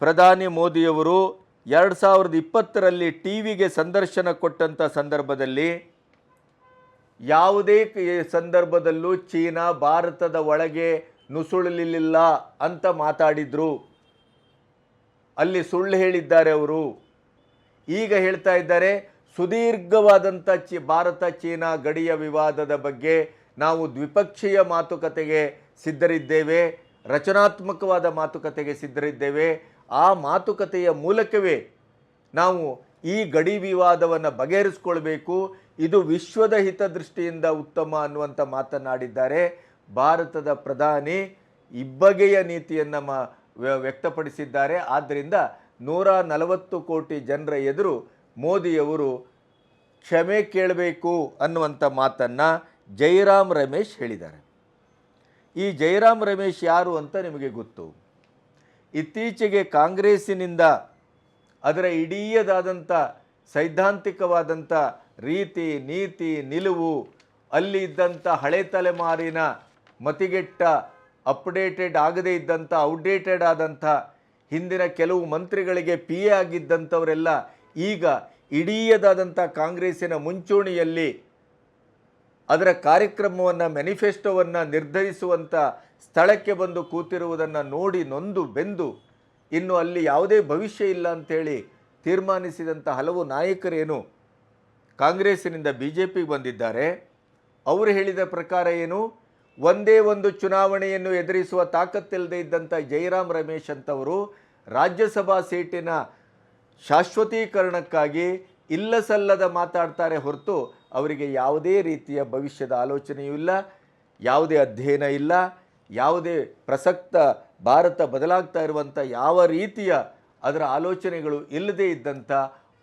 ಪ್ರಧಾನಿ ಮೋದಿಯವರು 2020ರಲ್ಲಿ ಟಿವಿಗೆ ಸಂದರ್ಶನ ಕೊಟ್ಟಂಥ ಸಂದರ್ಭದಲ್ಲಿ ಯಾವುದೇ ಸಂದರ್ಭದಲ್ಲೂ ಚೀನಾ ಭಾರತದ ಒಳಗೆ ನುಸುಳಲಿಲ್ಲ ಅಂತ ಮಾತಾಡಿದ್ರು. ಅಲ್ಲಿ ಸುಳ್ಳು ಹೇಳಿದ್ದಾರೆ ಅವರು. ಈಗ ಹೇಳ್ತಾ ಇದ್ದಾರೆ ಸುದೀರ್ಘವಾದಂಥ ಭಾರತ ಚೀನಾ ಗಡಿಯ ವಿವಾದದ ಬಗ್ಗೆ ನಾವು ದ್ವಿಪಕ್ಷೀಯ ಮಾತುಕತೆಗೆ ಸಿದ್ಧರಿದ್ದೇವೆ, ರಚನಾತ್ಮಕವಾದ ಮಾತುಕತೆಗೆ ಸಿದ್ಧರಿದ್ದೇವೆ. ಆ ಮಾತುಕತೆಯ ಮೂಲಕವೇ ನಾವು ಈ ಗಡಿ ವಿವಾದವನ್ನು ಬಗೆಹರಿಸ್ಕೊಳ್ಬೇಕು, ಇದು ವಿಶ್ವದ ಹಿತದೃಷ್ಟಿಯಿಂದ ಉತ್ತಮ ಅನ್ನುವಂಥ ಮಾತನಾಡಿದ್ದಾರೆ. ಭಾರತದ ಪ್ರಧಾನಿ ಇಬ್ಬಗೆಯ ನೀತಿಯನ್ನು ವ್ಯಕ್ತಪಡಿಸಿದ್ದಾರೆ. ಆದ್ದರಿಂದ 140 ಕೋಟಿ ಜನರ ಎದುರು ಮೋದಿಯವರು ಕ್ಷಮೆ ಕೇಳಬೇಕು ಅನ್ನುವಂಥ ಮಾತನ್ನು ಜೈರಾಮ್ ರಮೇಶ್ ಹೇಳಿದ್ದಾರೆ. ಈ ಜೈರಾಮ್ ರಮೇಶ್ ಯಾರು ಅಂತ ನಿಮಗೆ ಗೊತ್ತು. ಇತ್ತೀಚೆಗೆ ಕಾಂಗ್ರೆಸ್ಸಿನಿಂದ ಅದರ ಇಡೀದಾದಂಥ ಸೈದ್ಧಾಂತಿಕವಾದಂಥ ರೀತಿ ನೀತಿ ನಿಲುವು, ಅಲ್ಲಿ ಇದ್ದಂಥ ಹಳೆ ತಲೆಮಾರಿನ ಮತಿಗೆಟ್ಟ ಅಪ್ಡೇಟೆಡ್ ಆಗದೇ ಇದ್ದಂಥ ಔಟ್ಡೇಟೆಡ್ ಆದಂಥ ಹಿಂದಿನ ಕೆಲವು ಮಂತ್ರಿಗಳಿಗೆ PA ಆಗಿದ್ದಂಥವರೆಲ್ಲ ಈಗ ಇಡೀದಾದಂಥ ಕಾಂಗ್ರೆಸ್ಸಿನ ಮುಂಚೂಣಿಯಲ್ಲಿ ಅದರ ಕಾರ್ಯಕ್ರಮವನ್ನು ಮ್ಯಾನಿಫೆಸ್ಟೋವನ್ನು ನಿರ್ಧರಿಸುವಂಥ ಸ್ಥಳಕ್ಕೆ ಬಂದು ಕೂತಿರುವುದನ್ನು ನೋಡಿ ನೊಂದು ಬೆಂದು ಇನ್ನು ಅಲ್ಲಿ ಯಾವುದೇ ಭವಿಷ್ಯ ಇಲ್ಲ ಅಂಥೇಳಿ ತೀರ್ಮಾನಿಸಿದಂಥ ಹಲವು ನಾಯಕರೇನು ಕಾಂಗ್ರೆಸ್ಸಿನಿಂದ BJPಗೆ ಬಂದಿದ್ದಾರೆ. ಅವರು ಹೇಳಿದ ಪ್ರಕಾರ ಏನು, ಒಂದೇ ಒಂದು ಚುನಾವಣೆಯನ್ನು ಎದುರಿಸುವ ತಾಕತ್ತಿಲ್ಲದೆ ಇದ್ದಂಥ ಜೈರಾಮ್ ರಮೇಶ್ ಅಂತವರು ರಾಜ್ಯಸಭಾ ಸೀಟಿನ ಶಾಶ್ವತೀಕರಣಕ್ಕಾಗಿ ಇಲ್ಲಸಲ್ಲದ ಮಾತಾಡ್ತಾರೆ ಹೊರತು ಅವರಿಗೆ ಯಾವುದೇ ರೀತಿಯ ಭವಿಷ್ಯದ ಆಲೋಚನೆಯೂ ಇಲ್ಲ, ಯಾವುದೇ ಅಧ್ಯಯನ ಇಲ್ಲ, ಯಾವುದೇ ಪ್ರಸಕ್ತ ಭಾರತ ಬದಲಾಗ್ತಾ ಇರುವಂಥ ಯಾವ ರೀತಿಯ ಅದರ ಆಲೋಚನೆಗಳು ಇಲ್ಲದೇ ಇದ್ದಂಥ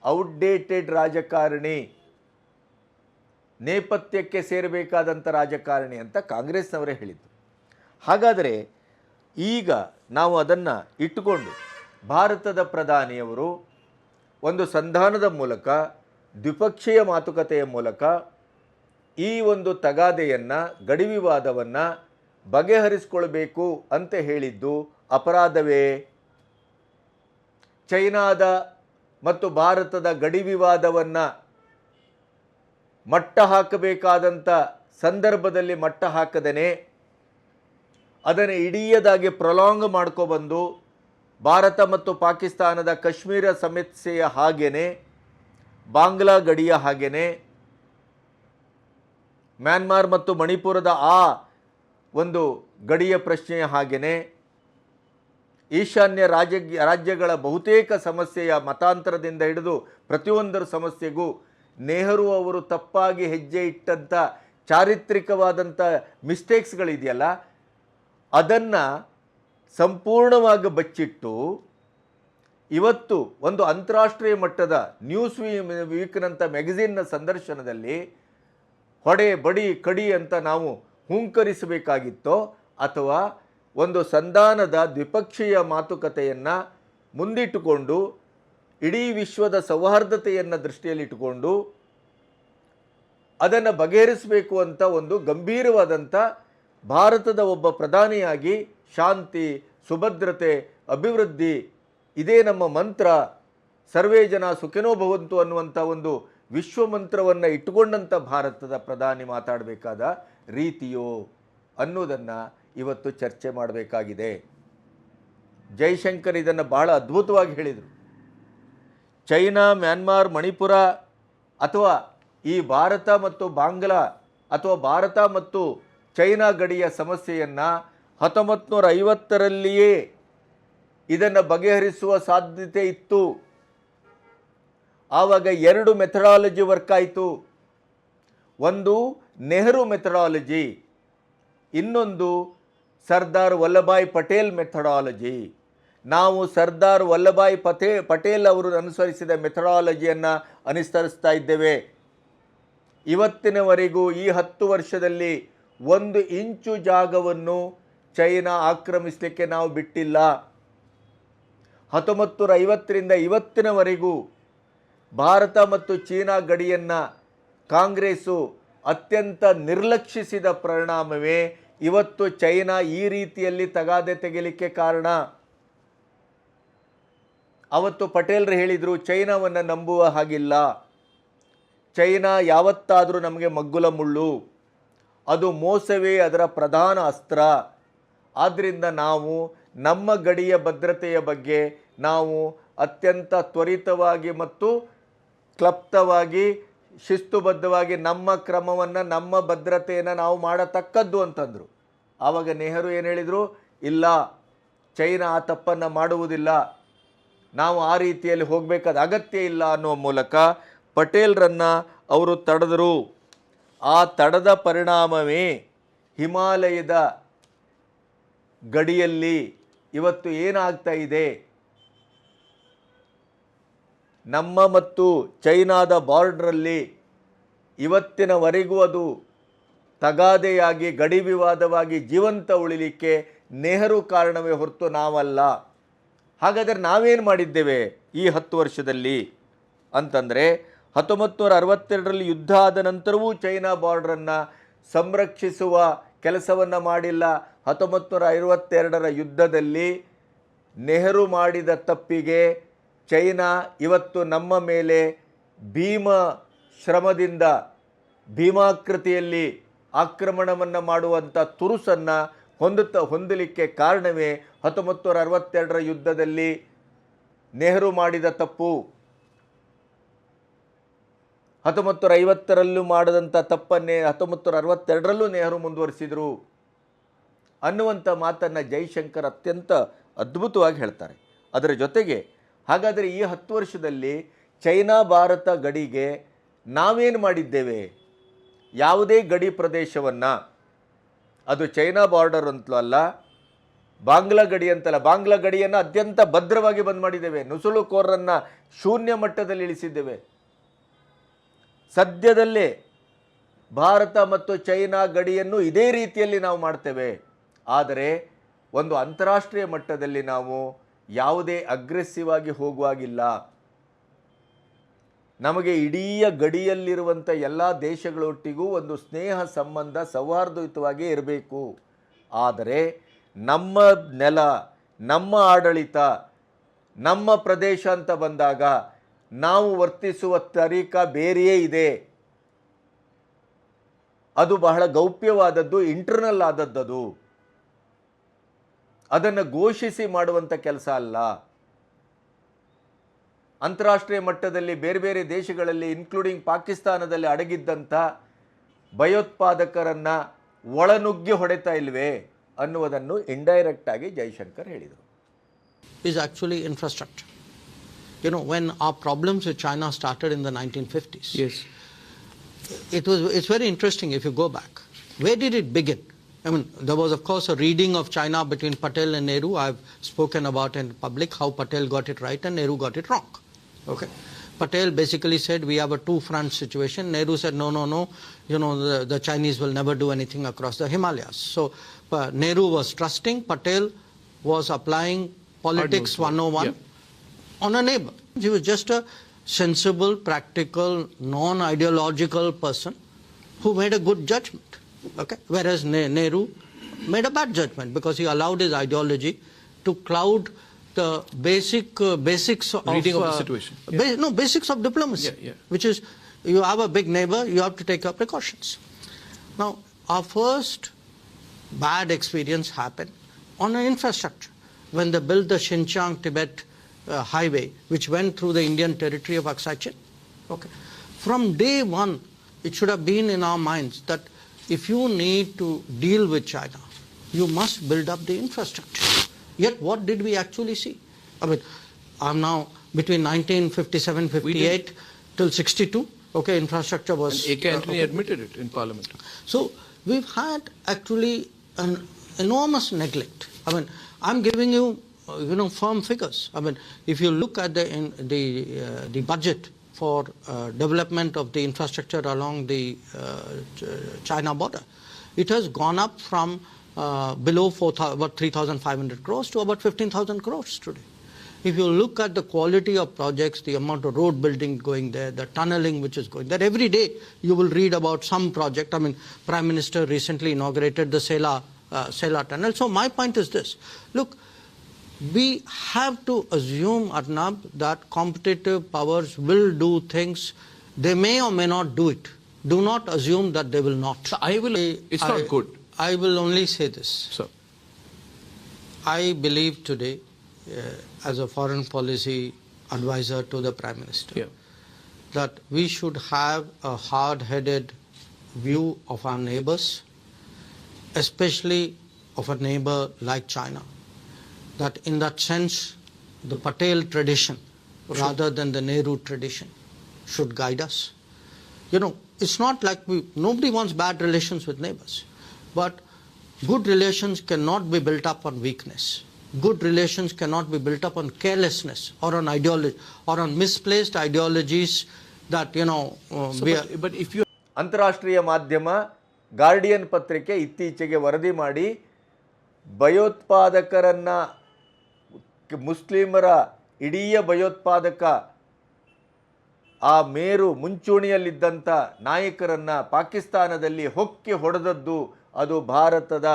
ಔಟ್ಡೇಟೆಡ್ ರಾಜಕಾರಣಿ, ನೇಪಥ್ಯಕ್ಕೆ ಸೇರಬೇಕಾದಂಥ ರಾಜಕಾರಣಿ ಅಂತ ಕಾಂಗ್ರೆಸ್ನವರೇ ಹೇಳಿದ್ದು. ಹಾಗಾದರೆ ಈಗ ನಾವು ಅದನ್ನು ಇಟ್ಟುಕೊಂಡು ಭಾರತದ ಪ್ರಧಾನಿಯವರು ಒಂದು ಸಂಧಾನದ ಮೂಲಕ, ದ್ವಿಪಕ್ಷೀಯ ಮಾತುಕತೆಯ ಮೂಲಕ ಈ ಒಂದು ತಗಾದೆಯನ್ನು, ಗಡಿ ವಿವಾದವನ್ನು ಬಗೆಹರಿಸಿಕೊಳ್ಬೇಕು ಅಂತ ಹೇಳಿದ್ದು ಅಪರಾಧವೇ? ಚೈನಾದ ಮತ್ತು ಭಾರತದ ಗಡಿ ವಿವಾದವನ್ನು ಮಟ್ಟ ಹಾಕಬೇಕಾದಂಥ ಸಂದರ್ಭದಲ್ಲಿ ಮಟ್ಟ ಹಾಕದೇನೆ ಅದನ್ನು ಇಡೀದಾಗಿ ಪ್ರೊಲಾಂಗ್ ಮಾಡ್ಕೊಬಂದು ಭಾರತ ಮತ್ತು ಪಾಕಿಸ್ತಾನದ ಕಾಶ್ಮೀರ ಸಮಸ್ಯೆಯ ಹಾಗೇನೆ, ಬಾಂಗ್ಲಾ ಗಡಿಯ ಹಾಗೇನೆ, ಮ್ಯಾನ್ಮಾರ್ ಮತ್ತು ಮಣಿಪುರದ ಆ ಒಂದು ಗಡಿಯ ಪ್ರಶ್ನೆಯ ಹಾಗೇನೆ, ಈಶಾನ್ಯ ರಾಜ್ಯಗಳ ಬಹುತೇಕ ಸಮಸ್ಯೆಯ ಮತಾಂತರದಿಂದ ಹಿಡಿದು ಪ್ರತಿಯೊಂದರ ಸಮಸ್ಯೆಗೂ ನೆಹರು ಅವರು ತಪ್ಪಾಗಿ ಹೆಜ್ಜೆ ಇಟ್ಟಂಥ ಚಾರಿತ್ರಿಕವಾದಂಥ ಮಿಸ್ಟೇಕ್ಸ್ಗಳಿದೆಯಲ್ಲ, ಅದನ್ನು ಸಂಪೂರ್ಣವಾಗಿ ಬಚ್ಚಿಟ್ಟು ಇವತ್ತು ಒಂದು ಅಂತಾರಾಷ್ಟ್ರೀಯ ಮಟ್ಟದ ನ್ಯೂಸ್ ವೀಕ್ನಂಥ ಮ್ಯಾಗಝಿನ್ನ ಸಂದರ್ಶನದಲ್ಲಿ ಹೊಡೆ ಬಡಿ ಕಡಿ ಅಂತ ನಾವು ಹುಂಕರಿಸಬೇಕಾಗಿತ್ತೋ, ಅಥವಾ ಒಂದು ಸಂಧಾನದ ದ್ವಿಪಕ್ಷೀಯ ಮಾತುಕತೆಯನ್ನು ಮುಂದಿಟ್ಟುಕೊಂಡು ಇಡೀ ವಿಶ್ವದ ಸೌಹಾರ್ದತೆಯನ್ನು ದೃಷ್ಟಿಯಲ್ಲಿಟ್ಟುಕೊಂಡು ಅದನ್ನು ಬಗೆಹರಿಸಬೇಕು ಅಂತ ಒಂದು ಗಂಭೀರವಾದಂಥ ಭಾರತದ ಒಬ್ಬ ಪ್ರಧಾನಿಯಾಗಿ ಶಾಂತಿ, ಸುಭದ್ರತೆ, ಅಭಿವೃದ್ಧಿ ಇದೇ ನಮ್ಮ ಮಂತ್ರ, ಸರ್ವೇ ಜನ ಸುಖಿನೋ ಭವಂತು ಅನ್ನುವಂಥ ಒಂದು ವಿಶ್ವ ಮಂತ್ರವನ್ನು ಇಟ್ಟುಕೊಂಡಂಥ ಭಾರತದ ಪ್ರಧಾನಿ ಮಾತಾಡಬೇಕಾದ ರೀತಿಯೋ ಅನ್ನೋದನ್ನು ಇವತ್ತು ಚರ್ಚೆ ಮಾಡಬೇಕಾಗಿದೆ. ಜೈಶಂಕರ್ ಇದನ್ನು ಬಹಳ ಅದ್ಭುತವಾಗಿ ಹೇಳಿದರು. ಚೈನಾ, ಮ್ಯಾನ್ಮಾರ್, ಮಣಿಪುರ ಅಥವಾ ಈ ಭಾರತ ಮತ್ತು ಬಾಂಗ್ಲಾ ಅಥವಾ ಭಾರತ ಮತ್ತು ಚೈನಾ ಗಡಿಯ ಸಮಸ್ಯೆಯನ್ನು 1950ರಲ್ಲಿಯೇ ಇದನ್ನು ಬಗೆಹರಿಸುವ ಸಾಧ್ಯತೆ ಇತ್ತು. ಆವಾಗ 2 ಮೆಥಡಾಲಜಿ ವರ್ಕ್ ಆಯಿತು. ಒಂದು ನೆಹರು ಮೆಥಡಾಲಜಿ, ಇನ್ನೊಂದು ಸರ್ದಾರ್ ವಲ್ಲಭಾಯ್ ಪಟೇಲ್ ಮೆಥಡಾಲಜಿ. ನಾವು ಸರ್ದಾರ್ ವಲ್ಲಭಾಯ್ ಪಟೇಲ್ ಅವರು ಅನುಸರಿಸಿದ ಮೆಥಡಾಲಜಿಯನ್ನು ಅನುಸರಿಸ್ತಾ ಇದ್ದೇವೆ. ಇವತ್ತಿನವರೆಗೂ ಈ 10 ವರ್ಷದಲ್ಲಿ 1 ಇಂಚು ಜಾಗವನ್ನು ಚೈನಾ ಆಕ್ರಮಿಸಲಿಕ್ಕೆ ನಾವು ಬಿಟ್ಟಿಲ್ಲ. 1950ರಿಂದ ಇವತ್ತಿನವರೆಗೂ ಭಾರತ ಮತ್ತು ಚೀನಾ ಗಡಿಯನ್ನು ಕಾಂಗ್ರೆಸ್ಸು ಅತ್ಯಂತ ನಿರ್ಲಕ್ಷಿಸಿದ ಪರಿಣಾಮವೇ ಇವತ್ತು ಚೈನಾ ಈ ರೀತಿಯಲ್ಲಿ ತಗಾದೆ ತೆಗೆಯಲಿಕ್ಕೆ ಕಾರಣ. ಅವತ್ತು ಪಟೇಲ್ರು ಹೇಳಿದರು, ಚೈನಾವನ್ನು ನಂಬುವ ಹಾಗಿಲ್ಲ, ಚೈನಾ ಯಾವತ್ತಾದರೂ ನಮಗೆ ಮಗ್ಗುಲ ಮುಳ್ಳು, ಅದು ಮೋಸವೇ ಅದರ ಪ್ರಧಾನ ಅಸ್ತ್ರ. ಆದ್ದರಿಂದ ನಾವು ನಮ್ಮ ಗಡಿಯ ಭದ್ರತೆಯ ಬಗ್ಗೆ ನಾವು ಅತ್ಯಂತ ತ್ವರಿತವಾಗಿ ಮತ್ತು ಕ್ಲಪ್ತವಾಗಿ ಶಿಸ್ತುಬದ್ಧವಾಗಿ ನಮ್ಮ ಕ್ರಮವನ್ನು, ನಮ್ಮ ಭದ್ರತೆಯನ್ನು ನಾವು ಮಾಡತಕ್ಕದ್ದು ಅಂತಂದರು. ಆವಾಗ ನೆಹರು ಏನು ಹೇಳಿದರು, ಇಲ್ಲ, ಚೈನಾ ಆ ತಪ್ಪನ್ನು ಮಾಡುವುದಿಲ್ಲ, ನಾವು ಆ ರೀತಿಯಲ್ಲಿ ಹೋಗಬೇಕಾದ ಅಗತ್ಯ ಇಲ್ಲ ಅನ್ನುವ ಮೂಲಕ ಪಟೇಲ್ರನ್ನು ಅವರು ತಡೆದರು. ಆ ತಡೆದ ಪರಿಣಾಮವೇ ಹಿಮಾಲಯದ ಗಡಿಯಲ್ಲಿ ಇವತ್ತು ಏನಾಗ್ತಾ ಇದೆ, ನಮ್ಮ ಮತ್ತು ಚೈನಾದ ಬಾರ್ಡ್ರಲ್ಲಿ ಇವತ್ತಿನವರೆಗೂ ಅದು ತಗಾದೆಯಾಗಿ ಗಡಿ ವಿವಾದವಾಗಿ ಜೀವಂತ ಉಳಿಲಿಕ್ಕೆ ನೆಹರು ಕಾರಣವೇ ಹೊರತು ನಾವಲ್ಲ. ಹಾಗಾದರೆ ನಾವೇನು ಮಾಡಿದ್ದೇವೆ ಈ 10 ವರ್ಷದಲ್ಲಿ ಅಂತಂದರೆ, 1962ರಲ್ಲಿ ಯುದ್ಧ ಆದ ನಂತರವೂ ಚೈನಾ ಬಾರ್ಡ್ರನ್ನು ಸಂರಕ್ಷಿಸುವ ಕೆಲಸವನ್ನು ಮಾಡಿಲ್ಲ. 1952ರ ಯುದ್ಧದಲ್ಲಿ ನೆಹರು ಮಾಡಿದ ತಪ್ಪಿಗೆ ಚೈನಾ ಇವತ್ತು ನಮ್ಮ ಮೇಲೆ ಶ್ರಮದಿಂದ ಭೀಮಾಕೃತಿಯಲ್ಲಿ ಆಕ್ರಮಣವನ್ನು ಮಾಡುವಂಥ ತುರುಸನ್ನು ಹೊಂದಲಿಕ್ಕೆ ಕಾರಣವೇ 1962ರ ಯುದ್ಧದಲ್ಲಿ ನೆಹರು ಮಾಡಿದ ತಪ್ಪು. 1950ರಲ್ಲೂ ಮಾಡಿದಂಥ ತಪ್ಪನ್ನೇ 1962ರಲ್ಲೂ ನೆಹರು ಮುಂದುವರಿಸಿದರು ಅನ್ನುವಂಥ ಮಾತನ್ನು ಜೈಶಂಕರ್ ಅತ್ಯಂತ ಅದ್ಭುತವಾಗಿ ಹೇಳ್ತಾರೆ. ಅದರ ಜೊತೆಗೆ ಹಾಗಾದರೆ ಈ 10 ವರ್ಷದಲ್ಲಿ ಚೈನಾ ಭಾರತ ಗಡಿಗೆ ನಾವೇನು ಮಾಡಿದ್ದೇವೆ? ಯಾವುದೇ ಗಡಿ ಪ್ರದೇಶವನ್ನು, ಅದು ಚೈನಾ ಬಾರ್ಡರ್ ಅಂತಲೂ ಅಲ್ಲ, ಬಾಂಗ್ಲಾ ಗಡಿ ಅಂತಲ್ಲ, ಬಾಂಗ್ಲಾ ಗಡಿಯನ್ನು ಅತ್ಯಂತ ಭದ್ರವಾಗಿ ಬಂದ್ ಮಾಡಿದ್ದೇವೆ. ನುಸುಳುಕೋರರನ್ನು ಶೂನ್ಯ ಮಟ್ಟದಲ್ಲಿ ಇಳಿಸಿದ್ದೇವೆ. ಸದ್ಯದಲ್ಲೇ ಭಾರತ ಮತ್ತು ಚೈನಾ ಗಡಿಯನ್ನು ಇದೇ ರೀತಿಯಲ್ಲಿ ನಾವು ಮಾಡ್ತೇವೆ. ಆದರೆ ಒಂದು ಅಂತಾರಾಷ್ಟ್ರೀಯ ಮಟ್ಟದಲ್ಲಿ ನಾವು ಯಾವುದೇ ಅಗ್ರೆಸಿವ್ ಆಗಿ ಹೋಗುವಾಗಿಲ್ಲ. ನಮಗೆ ಇಡೀ ಗಡಿಯಲ್ಲಿರುವಂಥ ಎಲ್ಲ ದೇಶಗಳೊಟ್ಟಿಗೂ ಒಂದು ಸ್ನೇಹ ಸಂಬಂಧ ಸೌಹಾರ್ದಯುತವಾಗಿ ಇರಬೇಕು. ಆದರೆ ನಮ್ಮ ನೆಲ, ನಮ್ಮ ಆಡಳಿತ, ನಮ್ಮ ಪ್ರದೇಶ ಅಂತ ಬಂದಾಗ ನಾವು ವರ್ತಿಸುವ ತರೀಕಾ ಬೇರೆಯೇ ಇದೆ. ಅದು ಬಹಳ ಗೌಪ್ಯವಾದದ್ದು, ಇಂಟರ್ನಲ್ ಆದದ್ದು. ಅದನ್ನು ಘೋಷಿಸಿ ಮಾಡುವಂಥ ಕೆಲಸ ಅಲ್ಲ. ಅಂತಾರಾಷ್ಟ್ರೀಯ ಮಟ್ಟದಲ್ಲಿ ಬೇರೆ ಬೇರೆ ದೇಶಗಳಲ್ಲಿ ಇನ್ಕ್ಲೂಡಿಂಗ್ ಪಾಕಿಸ್ತಾನದಲ್ಲಿ ಅಡಗಿದ್ದಂಥ ಭಯೋತ್ಪಾದಕರನ್ನು ಒಳನುಗ್ಗಿ ಹೊಡೆತಾ ಇಲ್ವೇ ಅನ್ನುವುದನ್ನು ಇಂಡೈರೆಕ್ಟ್ ಆಗಿ ಜೈಶಂಕರ್ ಹೇಳಿದರು. Is actually infrastructure. You know, when our problems with China started in the 1950s, yes, it's very interesting if you go back. Where did it begin? I mean, there was of course a reading of China between Patel and Nehru. I've spoken about in public how Patel got it right and Nehru got it wrong. Okay. Patel basically said we have a two-front situation. Nehru said no, you know, the Chinese will never do anything across the Himalayas. So Nehru was trusting, Patel was applying politics 101 on a neighbor. He was just a sensible, practical, non-ideological person who made a good judgment. Okay. Whereas Nehru made a bad judgment because he allowed his ideology to cloud the basics of reading of the situation. Basics of diplomacy, which is you have a big neighbor, you have to take your precautions. Now, our first bad experience happened on an infrastructure when they built the Xinjiang-Tibet highway, which went through the Indian territory of Aksai Chin. Okay. From day one, it should have been in our minds that if you need to deal with China, you must build up the infrastructure. Yet what did we actually see? I mean, I'm now between 1957-58 till 62. Okay, infrastructure was. And A.K. Antony admitted it in Parliament. So we've had actually an enormous neglect. I mean, I'm giving you, firm figures. I mean, if you look at the budget for development of the infrastructure along the China border, it has gone up from below about 3,500 crores to about 15,000 crores today. If you look at the quality of projects, the amount of road building going there, the tunneling which is going there, every day you will read about some project. I mean, Prime Minister recently inaugurated the Sela tunnel. So my point is this. Look, we have to assume, Arnab, that competitive powers will do things. They may or may not do it. Do not assume that they will not. So it's not good. I will only say this. So, I believe today, as a foreign policy advisor to the Prime Minister, that we should have a hard-headed view of our neighbors, especially of a neighbor like China. That in that sense, the Patel tradition, rather than the Nehru tradition, should guide us. You know, it's not like nobody wants bad relations with neighbors. But good relations cannot be built up on weakness. Good relations cannot be built up on carelessness or on ideology or on misplaced ideologies that, but if you... ಅಂತಾರಾಷ್ಟ್ರೀಯ ಮಾಧ್ಯಮ guardian ಪತ್ರಿಕೆ ಇತ್ತೀಚೆಗೆ ವರದಿ ಮಾಡಿ ಭಯೋತ್ಪಾದಕರನ್ನು, ಮುಸ್ಲಿಮರ ಇಡೀ ಭಯೋತ್ಪಾದಕ ಆ ಮೇರು ಮುಂಚೂಣಿಯಲ್ಲಿದ್ದಂಥ ನಾಯಕರನ್ನು ಪಾಕಿಸ್ತಾನದಲ್ಲಿ ಹೊಕ್ಕಿ ಹೊಡೆದದ್ದು ಅದು ಭಾರತದ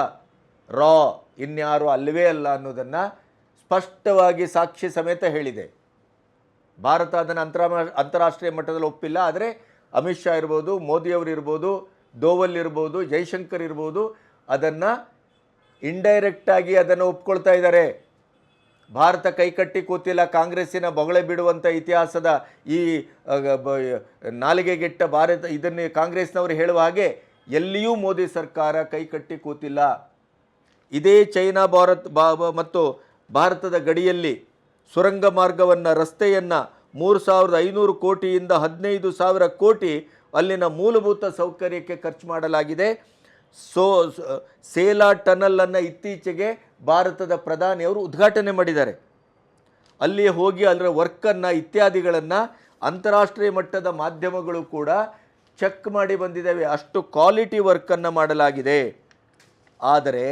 ಇನ್ಯಾರು ಅಲ್ಲವೇ ಅಲ್ಲ ಅನ್ನೋದನ್ನು ಸ್ಪಷ್ಟವಾಗಿ ಸಾಕ್ಷಿ ಸಮೇತ ಹೇಳಿದೆ. ಭಾರತ ಅದನ್ನು ಅಂತಾರಾಷ್ಟ್ರೀಯ ಮಟ್ಟದಲ್ಲಿ ಒಪ್ಪಿಲ್ಲ. ಆದರೆ ಅಮಿತ್ ಶಾ ಇರ್ಬೋದು, ಮೋದಿಯವರು ಇರ್ಬೋದು, ದೋವಲ್ ಇರ್ಬೋದು, ಜೈಶಂಕರ್ ಇರ್ಬೋದು, ಅದನ್ನು ಇಂಡೈರೆಕ್ಟಾಗಿ ಅದನ್ನು ಒಪ್ಕೊಳ್ತಾ ಇದ್ದಾರೆ. ಭಾರತ ಕೈಕಟ್ಟಿ ಕೂತಿಲ್ಲ, ಕಾಂಗ್ರೆಸ್ಸಿನ ಬೊಗಳೆ ಬಿಡುವಂಥ ಇತಿಹಾಸದ ಈ ನಾಲಿಗೆಗೆಟ್ಟ ಭಾರತ ಇದನ್ನು ಕಾಂಗ್ರೆಸ್ನವರು ಹೇಳುವ ಹಾಗೆ ಎಲ್ಲಿಯೂ ಮೋದಿ ಸರ್ಕಾರ ಕೈಕಟ್ಟಿ ಕೂತಿಲ್ಲ. ಇದೇ ಚೈನಾ ಮತ್ತು ಭಾರತದ ಗಡಿಯಲ್ಲಿ ಸುರಂಗ ಮಾರ್ಗವನ್ನು, ರಸ್ತೆಯನ್ನು 3,500 ಕೋಟಿಯಿಂದ 15,000 ಕೋಟಿ ಅಲ್ಲಿನ ಮೂಲಭೂತ ಸೌಕರ್ಯಕ್ಕೆ ಖರ್ಚು ಮಾಡಲಾಗಿದೆ. ಸೇಲಾ ಟನಲನ್ನು ಇತ್ತೀಚೆಗೆ ಭಾರತದ ಪ್ರಧಾನಿಯವರು ಉದ್ಘಾಟನೆ ಮಾಡಿದ್ದಾರೆ. ಅಲ್ಲಿ ಹೋಗಿ ಅದರ ವರ್ಕನ್ನು ಇತ್ಯಾದಿಗಳನ್ನು ಅಂತಾರಾಷ್ಟ್ರೀಯ ಮಟ್ಟದ ಮಾಧ್ಯಮಗಳು ಕೂಡ ಚೆಕ್ ಮಾಡಿ ಬಂದಿದ್ದಾವೆ. ಅಷ್ಟು ಕ್ವಾಲಿಟಿ ವರ್ಕನ್ನು ಮಾಡಲಾಗಿದೆ. ಆದರೆ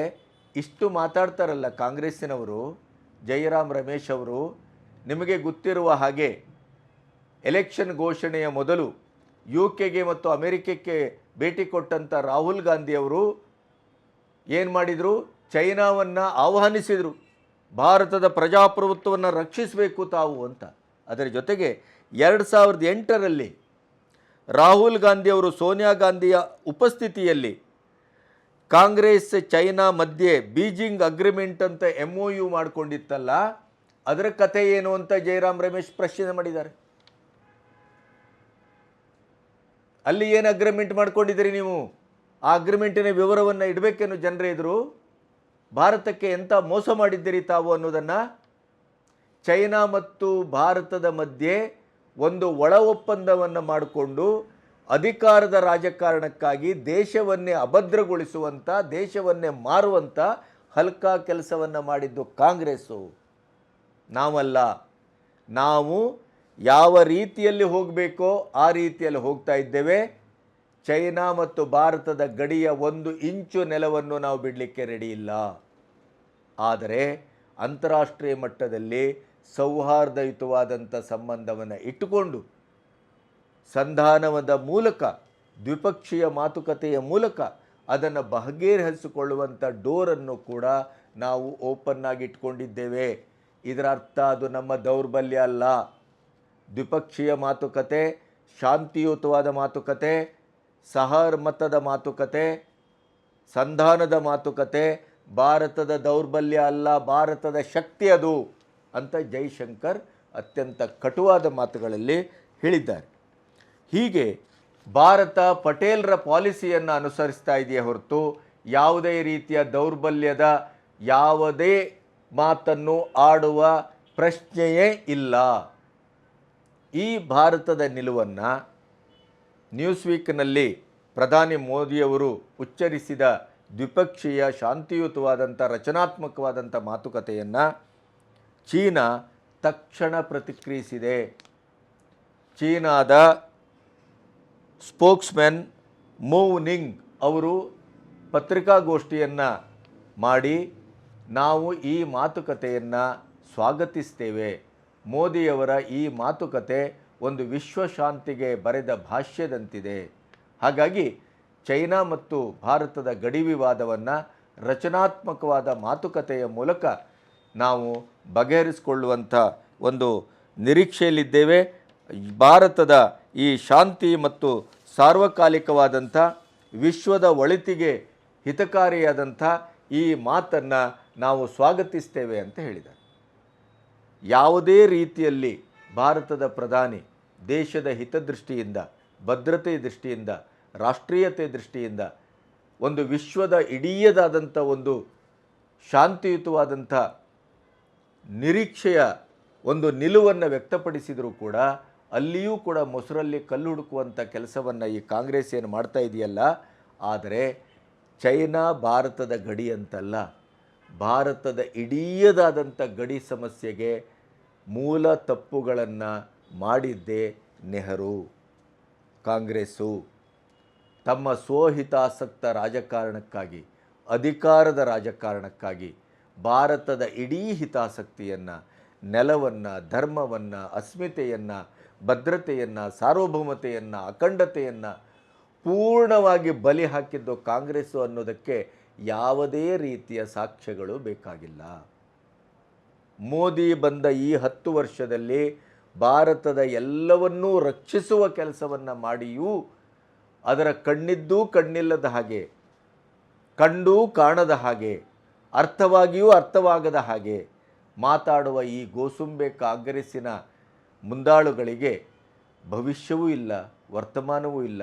ಇಷ್ಟು ಮಾತಾಡ್ತಾರಲ್ಲ ಕಾಂಗ್ರೆಸ್ಸಿನವರು, ಜಯರಾಮ್ ರಮೇಶ್ ಅವರು, ನಿಮಗೆ ಗೊತ್ತಿರುವ ಹಾಗೆ ಎಲೆಕ್ಷನ್ ಘೋಷಣೆಯ ಮೊದಲು UK ಮತ್ತು ಅಮೆರಿಕಕ್ಕೆ ಭೇಟಿ ಕೊಟ್ಟಂಥ ರಾಹುಲ್ ಗಾಂಧಿಯವರು ಏನು ಮಾಡಿದರು? ಚೈನಾವನ್ನು ಆಹ್ವಾನಿಸಿದರು, ಭಾರತದ ಪ್ರಜಾಪ್ರಭುತ್ವವನ್ನು ರಕ್ಷಿಸಬೇಕು ತಾವು ಅಂತ. ಅದರ ಜೊತೆಗೆ 2008ರಲ್ಲಿ ರಾಹುಲ್ ಗಾಂಧಿಯವರು ಸೋನಿಯಾ ಗಾಂಧಿಯ ಉಪಸ್ಥಿತಿಯಲ್ಲಿ ಕಾಂಗ್ರೆಸ್ ಚೈನಾ ಮಧ್ಯೆ ಬೀಜಿಂಗ್ ಅಗ್ರಿಮೆಂಟ್ ಅಂತ MOU ಮಾಡಿಕೊಂಡಿತ್ತಲ್ಲ, ಅದರ ಕಥೆ ಏನು ಅಂತ ಜಯರಾಮ್ ರಮೇಶ್ ಪ್ರಶ್ನೆ ಮಾಡಿದ್ದಾರೆ. ಅಲ್ಲಿ ಏನು ಅಗ್ರಿಮೆಂಟ್ ಮಾಡ್ಕೊಂಡಿದ್ದೀರಿ ನೀವು? ಆ ಅಗ್ರಿಮೆಂಟಿನ ವಿವರವನ್ನು ಇಡಬೇಕೇನು ಜನರ ಎದುರು? ಭಾರತಕ್ಕೆ ಎಂಥ ಮೋಸ ಮಾಡಿದ್ದೀರಿ ತಾವು ಅನ್ನೋದನ್ನು. ಚೈನಾ ಮತ್ತು ಭಾರತದ ಮಧ್ಯೆ ಒಂದು ಒಳ ಒಪ್ಪಂದವನ್ನು ಮಾಡಿಕೊಂಡು ಅಧಿಕಾರದ ರಾಜಕಾರಣಕ್ಕಾಗಿ ದೇಶವನ್ನೇ ಅಭದ್ರಗೊಳಿಸುವಂಥ, ದೇಶವನ್ನೇ ಮಾರುವಂಥ ಹಲ್ಕಾ ಕೆಲಸವನ್ನು ಮಾಡಿದ್ದು ಕಾಂಗ್ರೆಸ್ಸು, ನಾವಲ್ಲ. ನಾವು ಯಾವ ರೀತಿಯಲ್ಲಿ ಹೋಗಬೇಕೋ ಆ ರೀತಿಯಲ್ಲಿ ಹೋಗ್ತಾ ಇದ್ದೇವೆ. ಚೈನಾ ಮತ್ತು ಭಾರತದ ಗಡಿಯ 1 ಇಂಚು ನೆಲವನ್ನು ನಾವು ಬಿಡಲಿಕ್ಕೆ ರೆಡಿ ಇಲ್ಲ. ಆದರೆ ಅಂತಾರಾಷ್ಟ್ರೀಯ ಮಟ್ಟದಲ್ಲಿ ಸೌಹಾರ್ದಯುತವಾದಂಥ ಸಂಬಂಧವನ್ನು ಇಟ್ಟುಕೊಂಡು ಸಂಧಾನದ ಮೂಲಕ, ದ್ವಿಪಕ್ಷೀಯ ಮಾತುಕತೆಯ ಮೂಲಕ ಅದನ್ನು ಬಗೆಹರಿಸಿಕೊಳ್ಳುವಂಥ ಡೋರನ್ನು ಕೂಡ ನಾವು ಓಪನ್ ಆಗಿ ಇಟ್ಕೊಂಡಿದ್ದೇವೆ. ಇದರ ಅರ್ಥ ಅದು ನಮ್ಮ ದೌರ್ಬಲ್ಯ ಅಲ್ಲ. ದ್ವಿಪಕ್ಷೀಯ ಮಾತುಕತೆ, ಶಾಂತಿಯುತವಾದ ಮಾತುಕತೆ, ಸಹಮತದ ಮಾತುಕತೆ, ಸಂಧಾನದ ಮಾತುಕತೆ ಭಾರತದ ದೌರ್ಬಲ್ಯ ಅಲ್ಲ, ಭಾರತದ ಶಕ್ತಿ ಅದು ಅಂತ ಜೈಶಂಕರ್ ಅತ್ಯಂತ ಕಟುವಾದ ಮಾತುಗಳಲ್ಲಿ ಹೇಳಿದ್ದಾರೆ. ಹೀಗೆ ಭಾರತ ಪಟೇಲ್ರ ಪಾಲಿಸಿಯನ್ನು ಅನುಸರಿಸ್ತಾ ಇದೆಯೇ ಹೊರತು ಯಾವುದೇ ರೀತಿಯ ದೌರ್ಬಲ್ಯದ ಯಾವುದೇ ಮಾತನ್ನು ಆಡುವ ಪ್ರಶ್ನೆಯೇ ಇಲ್ಲ. ಈ ಭಾರತದ ನಿಲುವನ್ನು ನ್ಯೂಸ್ ವೀಕ್ನಲ್ಲಿ ಪ್ರಧಾನಿ ಮೋದಿಯವರು ಉಚ್ಚರಿಸಿದ ದ್ವಿಪಕ್ಷೀಯ ಶಾಂತಿಯುತವಾದಂಥ ರಚನಾತ್ಮಕವಾದಂಥ ಮಾತುಕತೆಯನ್ನು ಚೀನಾ ತಕ್ಷಣ ಪ್ರತಿಕ್ರಿಯಿಸಿದೆ. ಚೀನಾದ ಸ್ಪೋಕ್ಸ್ಮನ್ ಮೌ ನಿಂಗ್ ಅವರು ಪತ್ರಿಕಾಗೋಷ್ಠಿಯನ್ನು ಮಾಡಿ, ನಾವು ಈ ಮಾತುಕತೆಯನ್ನು ಸ್ವಾಗತಿಸ್ತೇವೆ. ಮೋದಿಯವರ ಈ ಮಾತುಕತೆ ಒಂದು ವಿಶ್ವಶಾಂತಿಗೆ ಬರೆದ ಭಾಷ್ಯದಂತಿದೆ. ಹಾಗಾಗಿ ಚೈನಾ ಮತ್ತು ಭಾರತದ ಗಡಿ ವಿವಾದವನ್ನು ರಚನಾತ್ಮಕವಾದ ಮಾತುಕತೆಯ ಮೂಲಕ ನಾವು ಬಗೆಹರಿಸಿಕೊಳ್ಳುವಂಥ ಒಂದು ನಿರೀಕ್ಷೆಯಲ್ಲಿದ್ದೇವೆ. ಭಾರತದ ಈ ಶಾಂತಿ ಮತ್ತು ಸಾರ್ವಕಾಲಿಕವಾದಂಥ ವಿಶ್ವದ ಒಳಿತಿಗೆ ಹಿತಕಾರಿಯಾದಂಥ ಈ ಮಾತನ್ನು ನಾವು ಸ್ವಾಗತಿಸ್ತೇವೆ ಅಂತ ಹೇಳಿದ್ದಾರೆ. ಯಾವುದೇ ರೀತಿಯಲ್ಲಿ ಭಾರತದ ಪ್ರಧಾನಿ ದೇಶದ ಹಿತದೃಷ್ಟಿಯಿಂದ, ಭದ್ರತೆಯ ದೃಷ್ಟಿಯಿಂದ, ರಾಷ್ಟ್ರೀಯತೆ ದೃಷ್ಟಿಯಿಂದ ಒಂದು ವಿಶ್ವದ ಇಡೀದಾದಂಥ ಒಂದು ಶಾಂತಿಯುತವಾದಂಥ ನಿರೀಕ್ಷೆಯ ಒಂದು ನಿಲುವನ್ನು ವ್ಯಕ್ತಪಡಿಸಿದರೂ ಕೂಡ ಅಲ್ಲಿಯೂ ಕೂಡ ಮೊಸರಲ್ಲಿ ಕಲ್ಲು ಹುಡುಕುವಂಥ ಕೆಲಸವನ್ನು ಈ ಕಾಂಗ್ರೆಸ್ ಏನು ಮಾಡ್ತಾ ಇದೆಯಲ್ಲ. ಆದರೆ ಚೈನಾ ಭಾರತದ ಗಡಿ ಅಂತಲ್ಲ, ಭಾರತದ ಇಡೀದಾದಂಥ ಗಡಿ ಸಮಸ್ಯೆಗೆ ಮೂಲ ತಪ್ಪುಗಳನ್ನು ಮಾಡಿದ್ದೇ ನೆಹರು. ಕಾಂಗ್ರೆಸ್ಸು ತಮ್ಮ ಸ್ವಹಿತಾಸಕ್ತ ರಾಜಕಾರಣಕ್ಕಾಗಿ, ಅಧಿಕಾರದ ರಾಜಕಾರಣಕ್ಕಾಗಿ ಭಾರತದ ಇಡೀ ಹಿತಾಸಕ್ತಿಯನ್ನು, ನೆಲವನ್ನು, ಧರ್ಮವನ್ನು, ಅಸ್ಮಿತೆಯನ್ನು, ಭದ್ರತೆಯನ್ನು, ಸಾರ್ವಭೌಮತೆಯನ್ನು, ಅಖಂಡತೆಯನ್ನು ಪೂರ್ಣವಾಗಿ ಬಲಿ ಹಾಕಿದ್ದು ಕಾಂಗ್ರೆಸ್ಸು ಅನ್ನೋದಕ್ಕೆ ಯಾವುದೇ ರೀತಿಯ ಸಾಕ್ಷ್ಯಗಳು ಬೇಕಾಗಿಲ್ಲ. ಮೋದಿ ಬಂದ ಈ 10 ವರ್ಷದಲ್ಲಿ ಭಾರತದ ಎಲ್ಲವನ್ನೂ ರಕ್ಷಿಸುವ ಕೆಲಸವನ್ನು ಮಾಡಿಯೂ ಅದರ ಕಣ್ಣಿದ್ದೂ ಕಣ್ಣಿಲ್ಲದ ಹಾಗೆ, ಕಂಡೂ ಕಾಣದ ಹಾಗೆ, ಅರ್ಥವಾಗಿಯೂ ಅರ್ಥವಾಗದ ಹಾಗೆ ಮಾತಾಡುವ ಈ ಗೋಸುಂಬೆ ಕಾಂಗ್ರೆಸ್ಸಿನ ಮುಂದಾಳುಗಳಿಗೆ ಭವಿಷ್ಯವೂ ಇಲ್ಲ, ವರ್ತಮಾನವೂ ಇಲ್ಲ,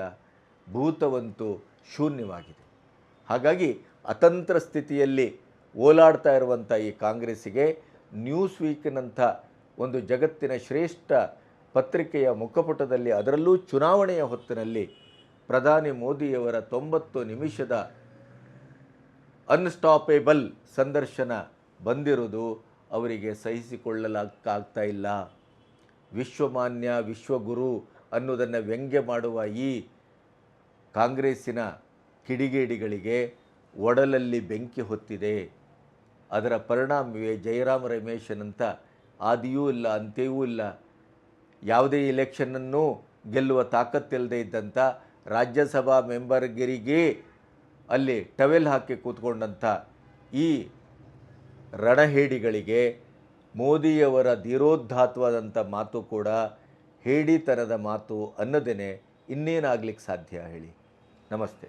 ಭೂತವಂತೂ ಶೂನ್ಯವಾಗಿದೆ. ಹಾಗಾಗಿ ಅತಂತ್ರ ಸ್ಥಿತಿಯಲ್ಲಿ ಓಲಾಡ್ತಾ ಇರುವಂಥ ಈ ಕಾಂಗ್ರೆಸ್ಸಿಗೆ ನ್ಯೂಸ್ ವೀಕ್ನಂಥ ಒಂದು ಜಗತ್ತಿನ ಶ್ರೇಷ್ಠ ಪತ್ರಿಕೆಯ ಮುಖಪುಟದಲ್ಲಿ, ಅದರಲ್ಲೂ ಚುನಾವಣೆಯ ಹೊತ್ತಿನಲ್ಲಿ ಪ್ರಧಾನಿ ಮೋದಿಯವರ 90 ನಿಮಿಷದ ಅನ್ಸ್ಟಾಪೇಬಲ್ ಸಂದರ್ಶನ ಬಂದಿರುವುದು ಅವರಿಗೆ ಸಹಿಸಿಕೊಳ್ಳಲಾಗ್ತಾ ಇಲ್ಲ. ವಿಶ್ವಮಾನ್ಯ, ವಿಶ್ವಗುರು ಅನ್ನೋದನ್ನು ವ್ಯಂಗ್ಯ ಮಾಡುವ ಈ ಕಾಂಗ್ರೆಸ್ಸಿನ ಕಿಡಿಗೇಡಿಗಳಿಗೆ ಒಡಲಲ್ಲಿ ಬೆಂಕಿ ಹೊತ್ತಿದೆ. ಅದರ ಪರಿಣಾಮವೇ ಜಯರಾಮ್ ರಮೇಶನಂತ ಆದಿಯೂ ಇಲ್ಲ ಅಂತ್ಯವೂ ಇಲ್ಲ, ಯಾವುದೇ ಎಲೆಕ್ಷನ್ನನ್ನು ಗೆಲ್ಲುವ ತಾಕತ್ತಿಲ್ಲದೆ ಇದ್ದಂಥ ರಾಜ್ಯಸಭಾ ಮೆಂಬರ್ಗಿರಿಗೆ ಅಲ್ಲಿ ಟವೆಲ್ ಹಾಕಿ ಕೂತ್ಕೊಂಡಂಥ ಈ ರಣಹೇಡಿಗಳಿಗೆ ಮೋದಿಯವರ ಧೀರೋದ್ಧಾತವಾದಂಥ ಮಾತು ಕೂಡ ಹೇಡಿತನದ ಮಾತು ಅನ್ನೋದೇ ಇನ್ನೇನಾಗಲಿಕ್ಕೆ ಸಾಧ್ಯ ಹೇಳಿ. ನಮಸ್ತೆ.